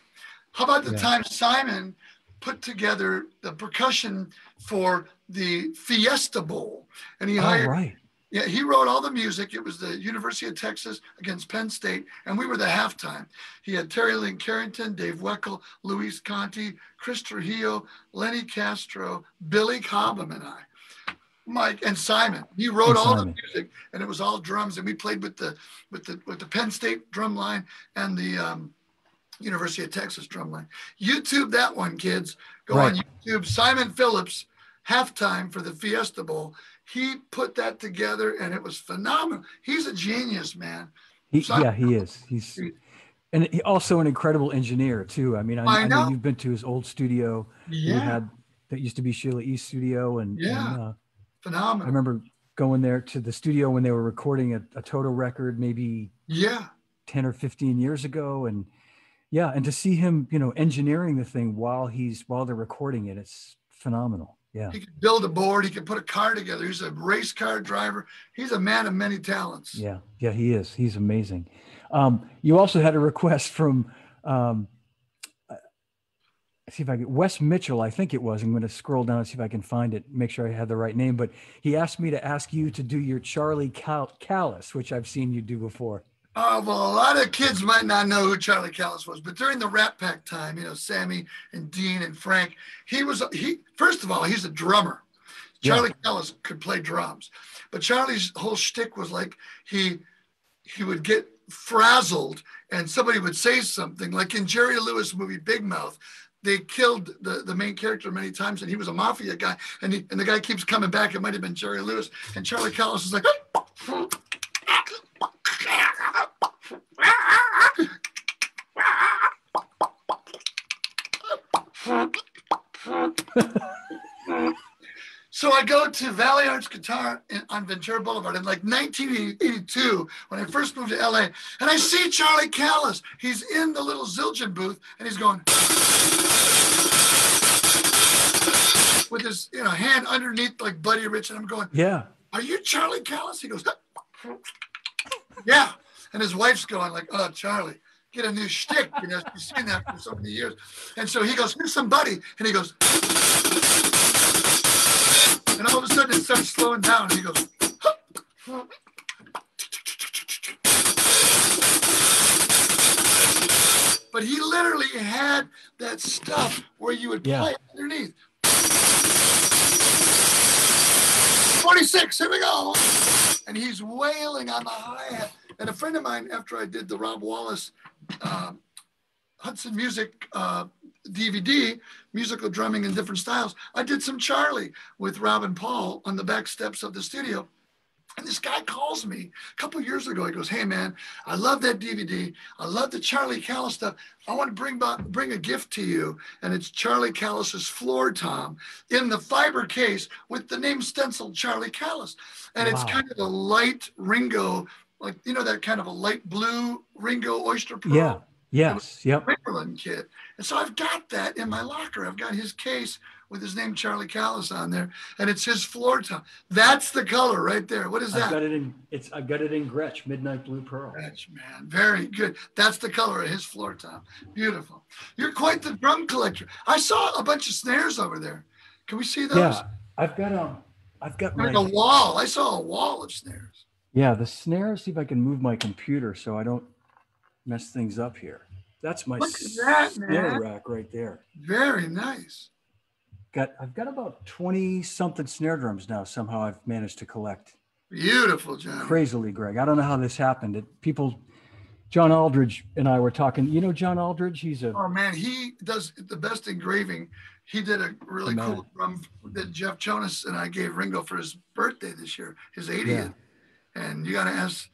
How about the time Simon put together the percussion for the Fiesta Bowl? And he hired, he wrote all the music. It was the University of Texas against Penn State, and we were the halftime. He had Terry Lynn Carrington, Dave Weckl, Luis Conti, Chris Trujillo, Lenny Castro, Billy Cobham, and I. Mike and Simon. He wrote all the music, and it was all drums. And we played with the Penn State drum line and the University of Texas drumline. YouTube that one, kids. Go on YouTube. Simon Phillips, halftime for the Fiesta Bowl. He put that together, and it was phenomenal. He's a genius, man. He is. He's and he also an incredible engineer too. I mean, I know you've been to his old studio. Yeah. That used to be Sheila East studio, and phenomenal. I remember going there to the studio when they were recording a Toto record, maybe 10 or 15 years ago, and to see him, engineering the thing while they're recording it, it's phenomenal. Yeah. He could build a board. He could put a car together. He's a race car driver. He's a man of many talents. Yeah. Yeah, he is. He's amazing. You also had a request from, see if I can, Wes Mitchell, I think it was. I'm going to scroll down and see if I can find it, make sure I have the right name. But he asked me to ask you to do your Charlie Callis, which I've seen you do before. Well, a lot of kids might not know who Charlie Callis was, but during the Rat Pack time, Sammy and Dean and Frank, first of all, he's a drummer. Charlie Callis could play drums, but Charlie's whole shtick was like he would get frazzled and somebody would say something like in Jerry Lewis movie Big Mouth. They killed the main character many times, and he was a mafia guy, and the guy keeps coming back. It might have been Jerry Lewis, and Charlie Callis is like, so I go to Valley Arts Guitar on Ventura Boulevard in like 1982 when I first moved to LA, and I see Charlie Callis. He's in the little Zildjian booth, and he's going with his hand underneath like Buddy Rich, and I'm going, are you Charlie Callis? He goes, yeah. And his wife's going like, oh, Charlie, get a new shtick. She's seen that for so many years. And so he goes, here's somebody. And he goes, and all of a sudden it starts slowing down. And he goes, but he literally had that stuff where you would play underneath. 46, here we go. And he's wailing on the hi-hat. And a friend of mine, after I did the Rob Wallace Hudson Music DVD, musical drumming in different styles, I did some Charlie with Rob and Paul on the back steps of the studio. And this guy calls me a couple years ago. He goes, hey, man, I love that DVD. I love the Charlie Callis stuff. I want to bring a gift to you. And it's Charlie Callis's floor tom in the fiber case with the name stenciled Charlie Callis. And it's kind of a light Ringo, like, that kind of a light blue Ringo Oyster Pearl. Yeah. Yes. Yep. Timberland kit. And so I've got that in my locker. I've got his case with his name Charlie Callis on there, and it's his floor tom. That's the color right there. What is that? I've got it in Gretsch, Midnight Blue Pearl. Gretsch, man, very good. That's the color of his floor tom. Beautiful. You're quite the drum collector. I saw a bunch of snares over there. Can we see those? Yeah, I've got like a wall. I saw a wall of snares. Yeah, the snares. See if I can move my computer so I don't mess things up here. That's my snare rack right there. Very nice. I've got about 20 something snare drums now. Somehow I've managed to collect. Beautiful, John. Crazily, Greg. I don't know how this happened. John Aldridge and I were talking. You know John Aldridge? Oh man, he does the best engraving. He did a really cool drum that Jeff Jonas and I gave Ringo for his birthday this year, his 80th. Yeah. And you got to ask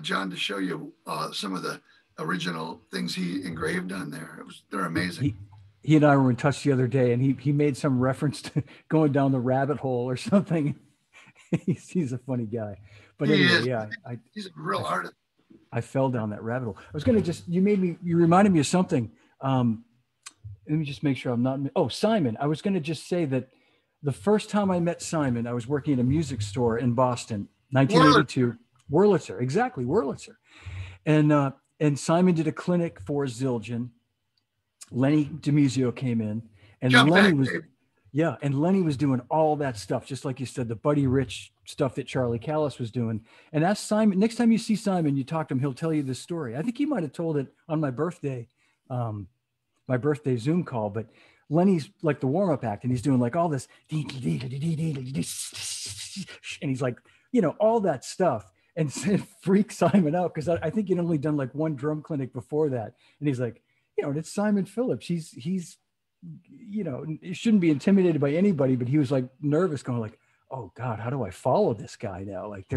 John to show you some of the original things he engraved on there. They're amazing. He and I were in touch the other day, and he made some reference to going down the rabbit hole or something. he's a funny guy. But He anyway, is. yeah, He's a real artist. I fell down that rabbit hole. I was going to you reminded me of something. Let me just make sure I'm not. Oh, Simon. I was going to just say that the first time I met Simon, I was working at a music store in Boston, 1982. Wurlitzer, exactly, Wurlitzer. And Simon did a clinic for Zildjian. Lenny DiMuzio came in, and Lenny was doing all that stuff, just like you said, the Buddy Rich stuff that Charlie Callis was doing. And ask Simon, next time you see Simon, you talk to him, he'll tell you this story. I think he might have told it on my birthday Zoom call, but Lenny's like the warm-up act, and he's doing like all this, and he's like, all that stuff. And it freaked Simon out because I think he'd only done like one drum clinic before that. And he's like, it's Simon Phillips. He's he shouldn't be intimidated by anybody, but he was like nervous, going like, oh God, how do I follow this guy now? Like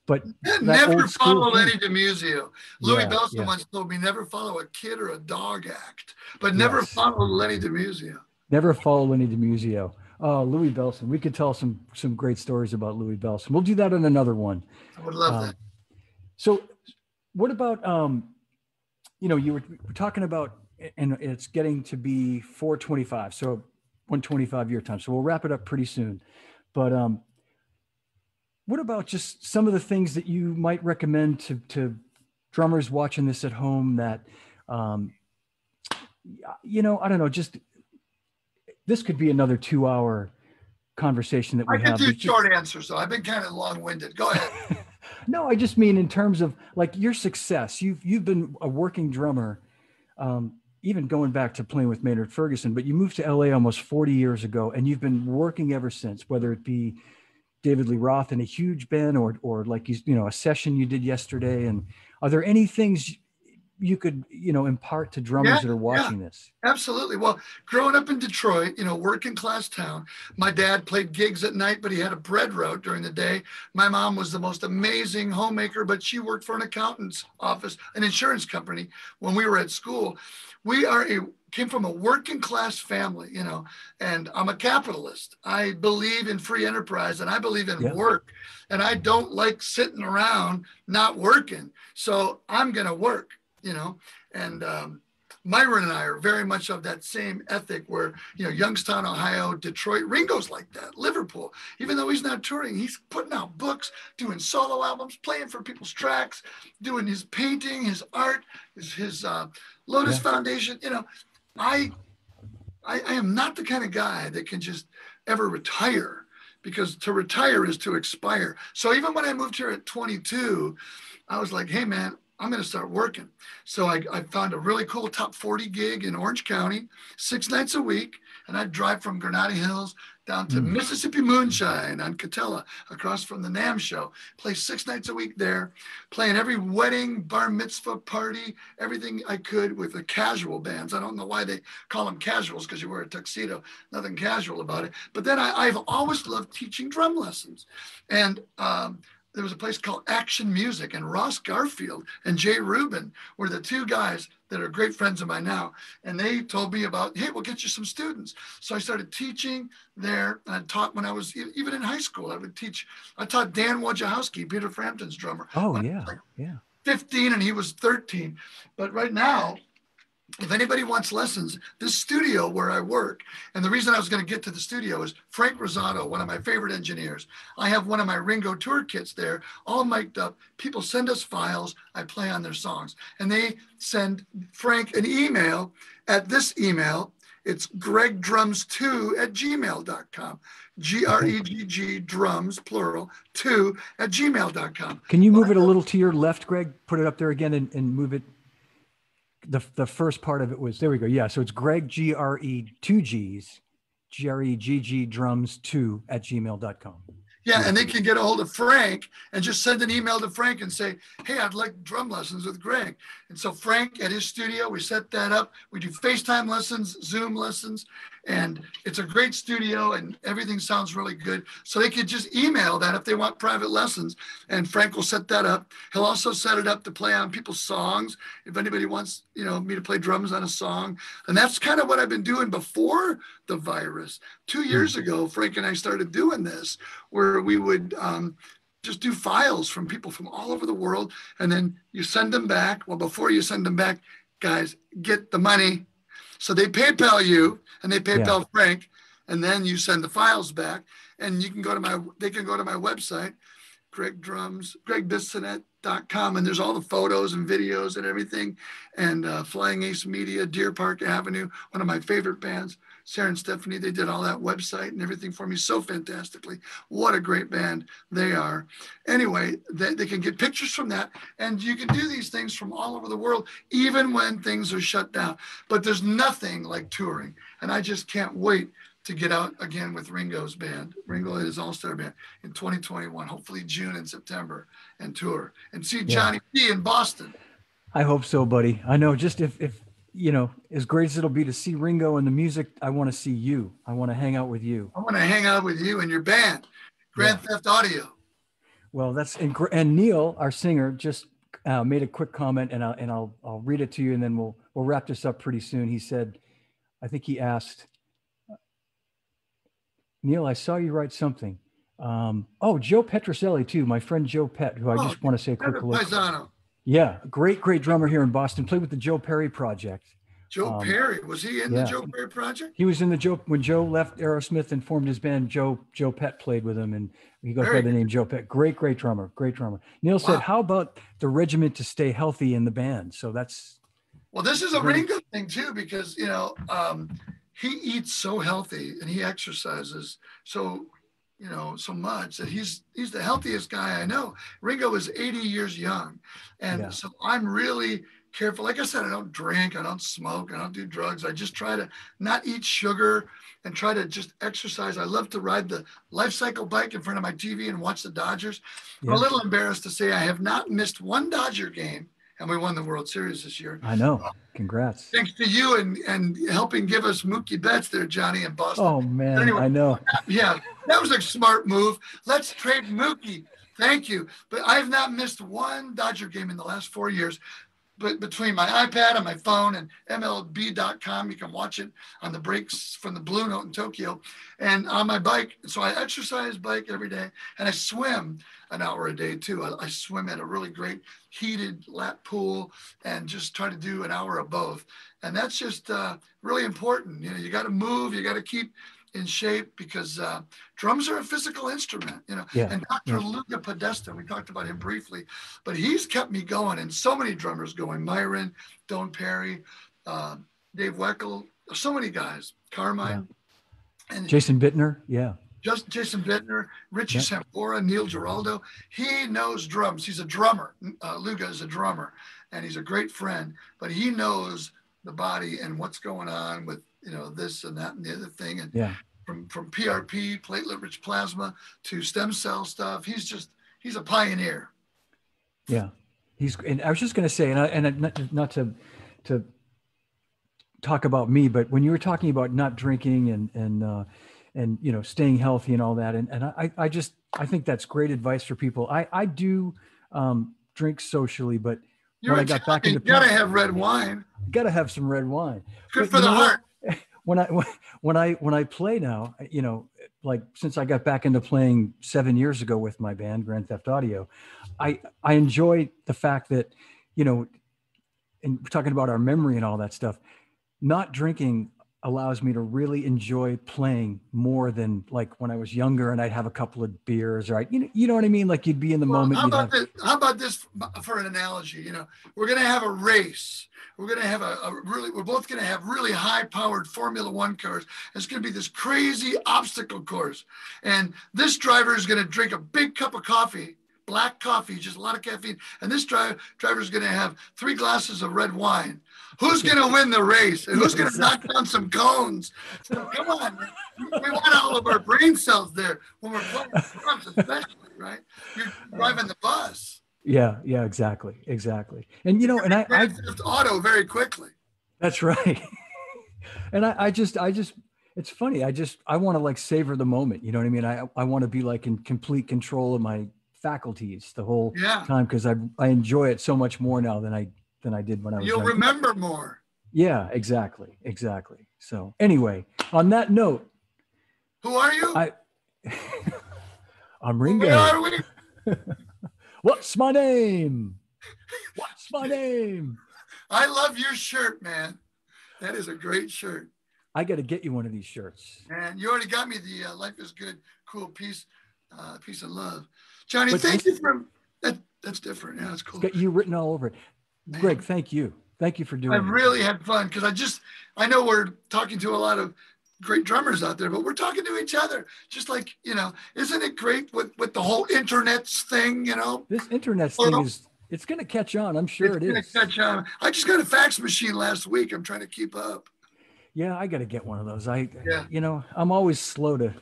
but never follow Lenny DiMuzio. Louis Bellson once told me, never follow a kid or a dog act, but never follow Lenny DiMuzio. Never follow Lenny DiMuzio. Oh, Louis Bellson. We could tell some great stories about Louis Bellson. We'll do that in another one. I would love that. So what about, you were talking about, and it's getting to be 4:25, so 1:25 your time. So we'll wrap it up pretty soon. But what about just some of the things that you might recommend to drummers watching this at home that, I don't know, just this could be another 2-hour conversation that we have. I can do short answers, though. I've been kind of long-winded. Go ahead. No, I just mean in terms of like your success. You've been a working drummer, even going back to playing with Maynard Ferguson, but you moved to LA almost 40 years ago, and you've been working ever since, whether it be David Lee Roth in a huge band or like, a session you did yesterday. And are there any things you could, impart to drummers that are watching this? Absolutely. Well, growing up in Detroit, working class town, my dad played gigs at night, but he had a bread route during the day. My mom was the most amazing homemaker, but she worked for an accountant's office, an insurance company when we were at school. We came from a working class family, and I'm a capitalist. I believe in free enterprise, and I believe in work, and I don't like sitting around not working. So I'm going to work. And Myron and I are very much of that same ethic where, Youngstown, Ohio, Detroit, Ringo's like that, Liverpool, even though he's not touring, he's putting out books, doing solo albums, playing for people's tracks, doing his painting, his art, his Lotus Foundation. I am not the kind of guy that can just ever retire, because to retire is to expire. So even when I moved here at 22, I was like, hey man, I'm going to start working. So I found a really cool top 40 gig in Orange County, 6 nights a week. And I'd drive from Granada Hills down to Mississippi Moonshine on Catella, across from the NAMM show, play 6 nights a week there, playing every wedding, bar mitzvah party, everything I could with the casual bands. I don't know why they call them casuals, because you wear a tuxedo, nothing casual about it. But then I've always loved teaching drum lessons. And there was a place called Action Music, and Ross Garfield and Jay Rubin were the two guys that are great friends of mine now. And they told me about, hey, we'll get you some students. So I started teaching there. And I taught when I was even in high school. I taught Dan Wojciechowski, Peter Frampton's drummer. Oh, yeah. 15 and he was 13. But right now, if anybody wants lessons, this studio where I work, and the reason I was going to get to the studio is Frank Rosato, one of my favorite engineers. I have one of my Ringo tour kits there, all mic'd up. People send us files. I play on their songs. And they send Frank an email at this email. It's greggdrums2@gmail.com. Gregg drums, plural, 2@gmail.com. Can you move it a little to your left, Greg? Put it up there again and move it. The first part of it was, there we go. Yeah. So it's Gregg, Gre, 2 Gs, Gregg drums 2@gmail.com. Yeah. And they can get a hold of Frank and just send an email to Frank and say, hey, I'd like drum lessons with Greg. And so Frank at his studio, we set that up. We do FaceTime lessons, Zoom lessons. And it's a great studio and everything sounds really good. So they could just email that if they want private lessons, and Frank will set that up. He'll also set it up to play on people's songs. If anybody wants, me to play drums on a song. And that's kind of what I've been doing before the virus. 2 years ago, Frank and I started doing this, where we would just do files from people from all over the world. And then you send them back. Well, before you send them back, guys, get the money. So they PayPal you and they PayPal Frank, and then you send the files back, and they can go to my website, GreggBissonette.com, and there's all the photos and videos and everything. And Flying Ace Media, Deer Park Avenue, one of my favorite bands, Sarah and Stephanie, they did all that website and everything for me so fantastically. What a great band they are. Anyway, they can get pictures from that, and you can do these things from all over the world, even when things are shut down. But there's nothing like touring, and I just can't wait to get out again with Ringo's band, Ringo and his All-Star Band, in 2021, hopefully June and September, and tour and see Johnny D in Boston. I hope so, buddy. I know, just if as great as it'll be to see Ringo and the music, I want to see you. I want to hang out with you. I want to hang out with you and your band, Grand Theft Audio. Well, and Neil, our singer, just made a quick comment, and I'll read it to you, and then we'll wrap this up pretty soon. He said, I think he asked, Neil, I saw you write something. Joe Petroselli too, my friend Joe Pet, who I just want to say a quick hello. Paisano. Yeah, great drummer here in Boston. Played with the Joe Perry Project. Joe Perry, was he in the Joe Perry Project? He was in when Joe left Aerosmith and formed his band. Joe Pet played with him, and he goes by the name Joe Pet. Great drummer. Neil said, "How about the regimen to stay healthy in the band?" So that's this is a Ringo thing too, because he eats so healthy and he exercises so much that he's the healthiest guy I know. Ringo is 80 years young. And so I'm really careful. Like I said, I don't drink, I don't smoke, I don't do drugs. I just try to not eat sugar and try to just exercise. I love to ride the life cycle bike in front of my TV and watch the Dodgers. I'm a little embarrassed to say I have not missed one Dodger game, and we won the World Series this year. I know. Congrats. Thanks to you and helping give us Mookie Betts there, Johnny, in Boston. Oh, man, anyway, I know. Yeah, that was a smart move. Let's trade Mookie. Thank you. But I have not missed one Dodger game in the last 4 years. But between my iPad and my phone and MLB.com, you can watch it on the breaks from the Blue Note in Tokyo and on my bike. So I exercise bike every day, and I swim an hour a day too. I swim at a really great heated lap pool and just try to do an hour of both. And that's just really important. You got to move, you got to keep in shape, because drums are a physical instrument, and Dr. Luca Podesta, we talked about him briefly, but he's kept me going, and so many drummers going, Myron, Don Perry, Dave Weckl, so many guys, Carmine, and Jason Bittner. Just Jason Bittner, Richie Sambora, Neil Giraldo. He knows drums. He's a drummer. Luca is a drummer, and he's a great friend, but he knows the body and what's going on with this and that and the other thing, and from PRP, platelet-rich plasma, to stem cell stuff. He's a pioneer. Yeah, and I was just going to say, and not to talk about me, but when you were talking about not drinking and staying healthy and all that, and I think that's great advice for people. I do drink socially, but when I got back into you gotta have red wine. Got to have some red wine. Good for the heart. When I play now, like since I got back into playing 7 years ago with my band Grand Theft Audio, I enjoy the fact that, and we're talking about our memory and all that stuff, not drinking allows me to really enjoy playing more than like when I was younger and I'd have a couple of beers, or you know what I mean? Like you'd be in the moment. How about this for an analogy? We're going to have a race. We're going to have we're both going to have really high powered Formula One cars. It's going to be this crazy obstacle course. And this driver is going to drink a big cup of coffee, black coffee, just a lot of caffeine. And this driver is going to have 3 glasses of red wine. Who's going to win the race? And who's going to knock down some cones? So come on, man. We want all of our brain cells there when we're playing drums, especially, right? You're driving the bus. Yeah, exactly. And and I auto very quickly. That's right. And I just It's funny. I want to like savor the moment. You know what I mean? I want to be like in complete control of my faculties the whole time, because I enjoy it so much more now than I did when I was You'll young. remember more. Yeah, exactly. So anyway, on that note, who are you? I'm Ringo. Where are we? What's my name? What's my name? I love your shirt, man. That is a great shirt. I got to get you one of these shirts. And you already got me the Life is Good, cool piece of love. Johnny, thank you for that. That's different. Yeah, that's cool. It's got you written all over it. Man. Greg, thank you. Thank you for doing it. I really had fun because I know we're talking to a lot of great drummers out there, but we're talking to each other. Just like, isn't it great with the whole internet's thing, This internet's thing it's going to catch on. I'm sure it is. It's going to catch on. I just got a fax machine last week. I'm trying to keep up. Yeah, I got to get one of those. I'm always slow to.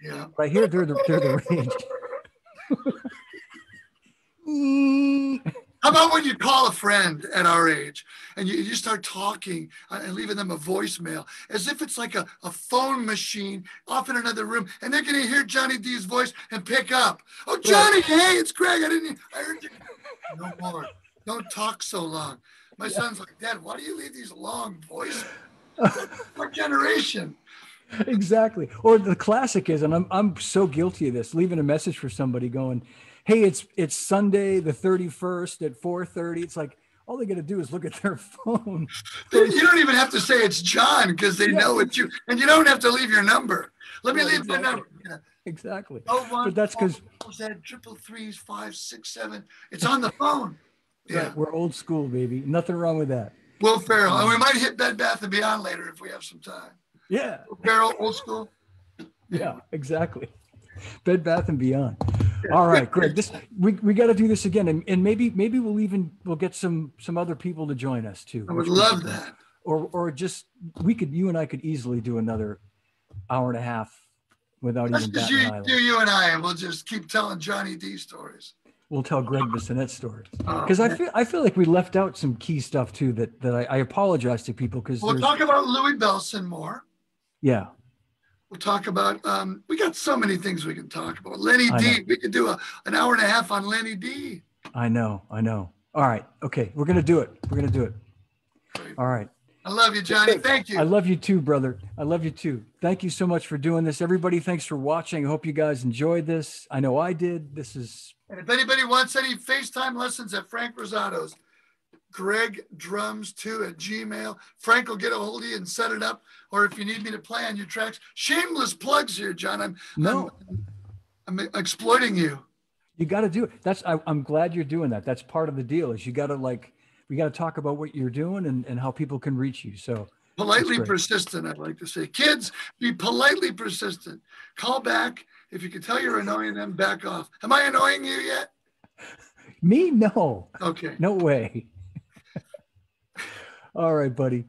Yeah. But I hear they're the range. How about when you call a friend at our age and you start talking and leaving them a voicemail as if it's like a phone machine off in another room, and they're going to hear Johnny D's voice and pick up. Oh, Johnny, hey, it's Greg. I heard you. No more. Don't talk so long. My son's like, Dad, why do you leave these long voices? What generation? Exactly. Or the classic is, and I'm so guilty of this, leaving a message for somebody going, hey, it's Sunday the 31st at 4:30. It's like, all they got to do is look at their phone. You don't even have to say it's John because they know it's you. And you don't have to leave your number. Let me leave my number. Exactly. But that's because triple threes, 5, 6, 7. It's on the phone. Yeah, we're old school, baby. Nothing wrong with that. Will Ferrell. And we might hit Bed Bath & Beyond later if we have some time. Yeah. Will Ferrell, old school. Yeah, exactly. Bed Bath & Beyond. All right, Greg. We got to do this again, and maybe we'll get some other people to join us too. I would love that. Or just you and I could easily do another hour and a half without even batting an eyelid. You and I, and we'll just keep telling Johnny D stories. We'll tell Gregg Bissonette stories because I feel like we left out some key stuff too that I apologize to people because we'll talk about Louis Bellson more. Yeah. We'll talk about, we got so many things we can talk about. Lenny D. We could do an hour and a half on Lenny D. I know. All right. Okay. We're going to do it. All right. I love you, Johnny. Thank you. I love you too, brother. I love you too. Thank you so much for doing this. Everybody, thanks for watching. I hope you guys enjoyed this. I know I did. And if anybody wants any FaceTime lessons at Frank Rosato's, GregDrums2@gmail. Frank will get a hold of you and set it up. Or if you need me to play on your tracks, shameless plugs here, John. I'm exploiting you. You got to do it. I'm glad you're doing that. That's part of the deal. Is we got to talk about what you're doing and how people can reach you. So politely persistent, I'd like to say. Kids, be politely persistent. Call back. If you can tell you're annoying them, back off. Am I annoying you yet? Me? No. Okay. No way. All right, buddy.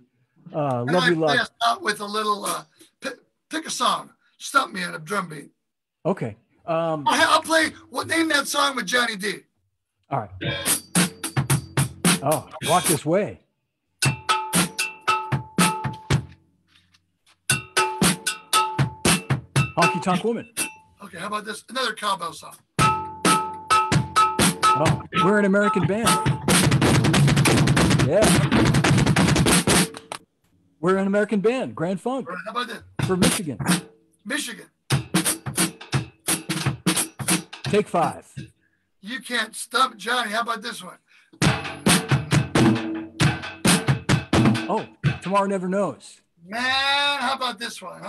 Love you, love. Out with a little, pick a song. Stump me on a drum beat. Okay. I'll play. Name that song with Johnny D. All right. Oh, Walk This Way. Honky Tonk Woman. Okay, how about this? Another cowbell song. Oh, We're an American Band. Yeah. We're an American Band. Grand Funk. How about this? For Michigan. Take 5. You Can't Stump Johnny. How about this one? Oh, Tomorrow Never Knows. Man, how about this one?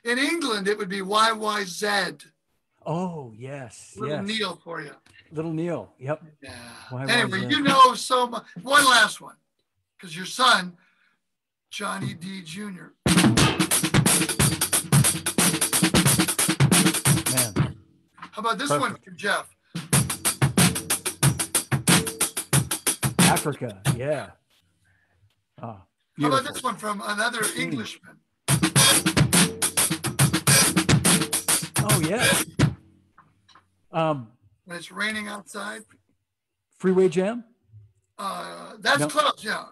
In England, it would be YYZ. Oh, yes. Little Neil for you. Little Neil. Yep. Yeah. YYZ. Anyway, you know so much. One last one. Because your son, Johnny D. Jr. Man. How about this one from Jeff? Africa. Yeah. How about this one from another Englishman? Oh, yeah. when it's raining outside. Freeway Jam? That's No. close, yeah.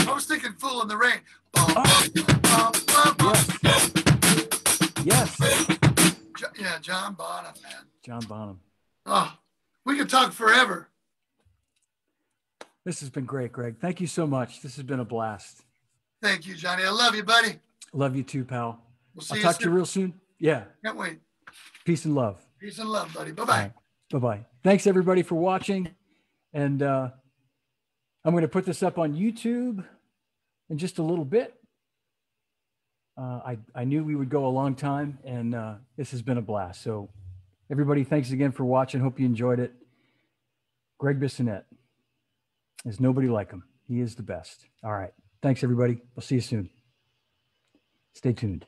I was thinking Fool in the Rain. Yes. Yeah, John Bonham, man. John Bonham. Oh, we could talk forever. This has been great, Greg. Thank you so much. This has been a blast. Thank you, Johnny. I love you, buddy. Love you too, pal. We'll see I'll you talk soon. to you real soon. Yeah. Can't wait. Peace and love. Peace and love, buddy. Bye-bye. Right. Bye-bye. Thanks, everybody, for watching. And I'm going to put this up on YouTube in just a little bit. I knew we would go a long time, and this has been a blast. So everybody, thanks again for watching. Hope you enjoyed it. Gregg Bissonette. There's nobody like him. He is the best. All right. Thanks, everybody. We'll see you soon. Stay tuned.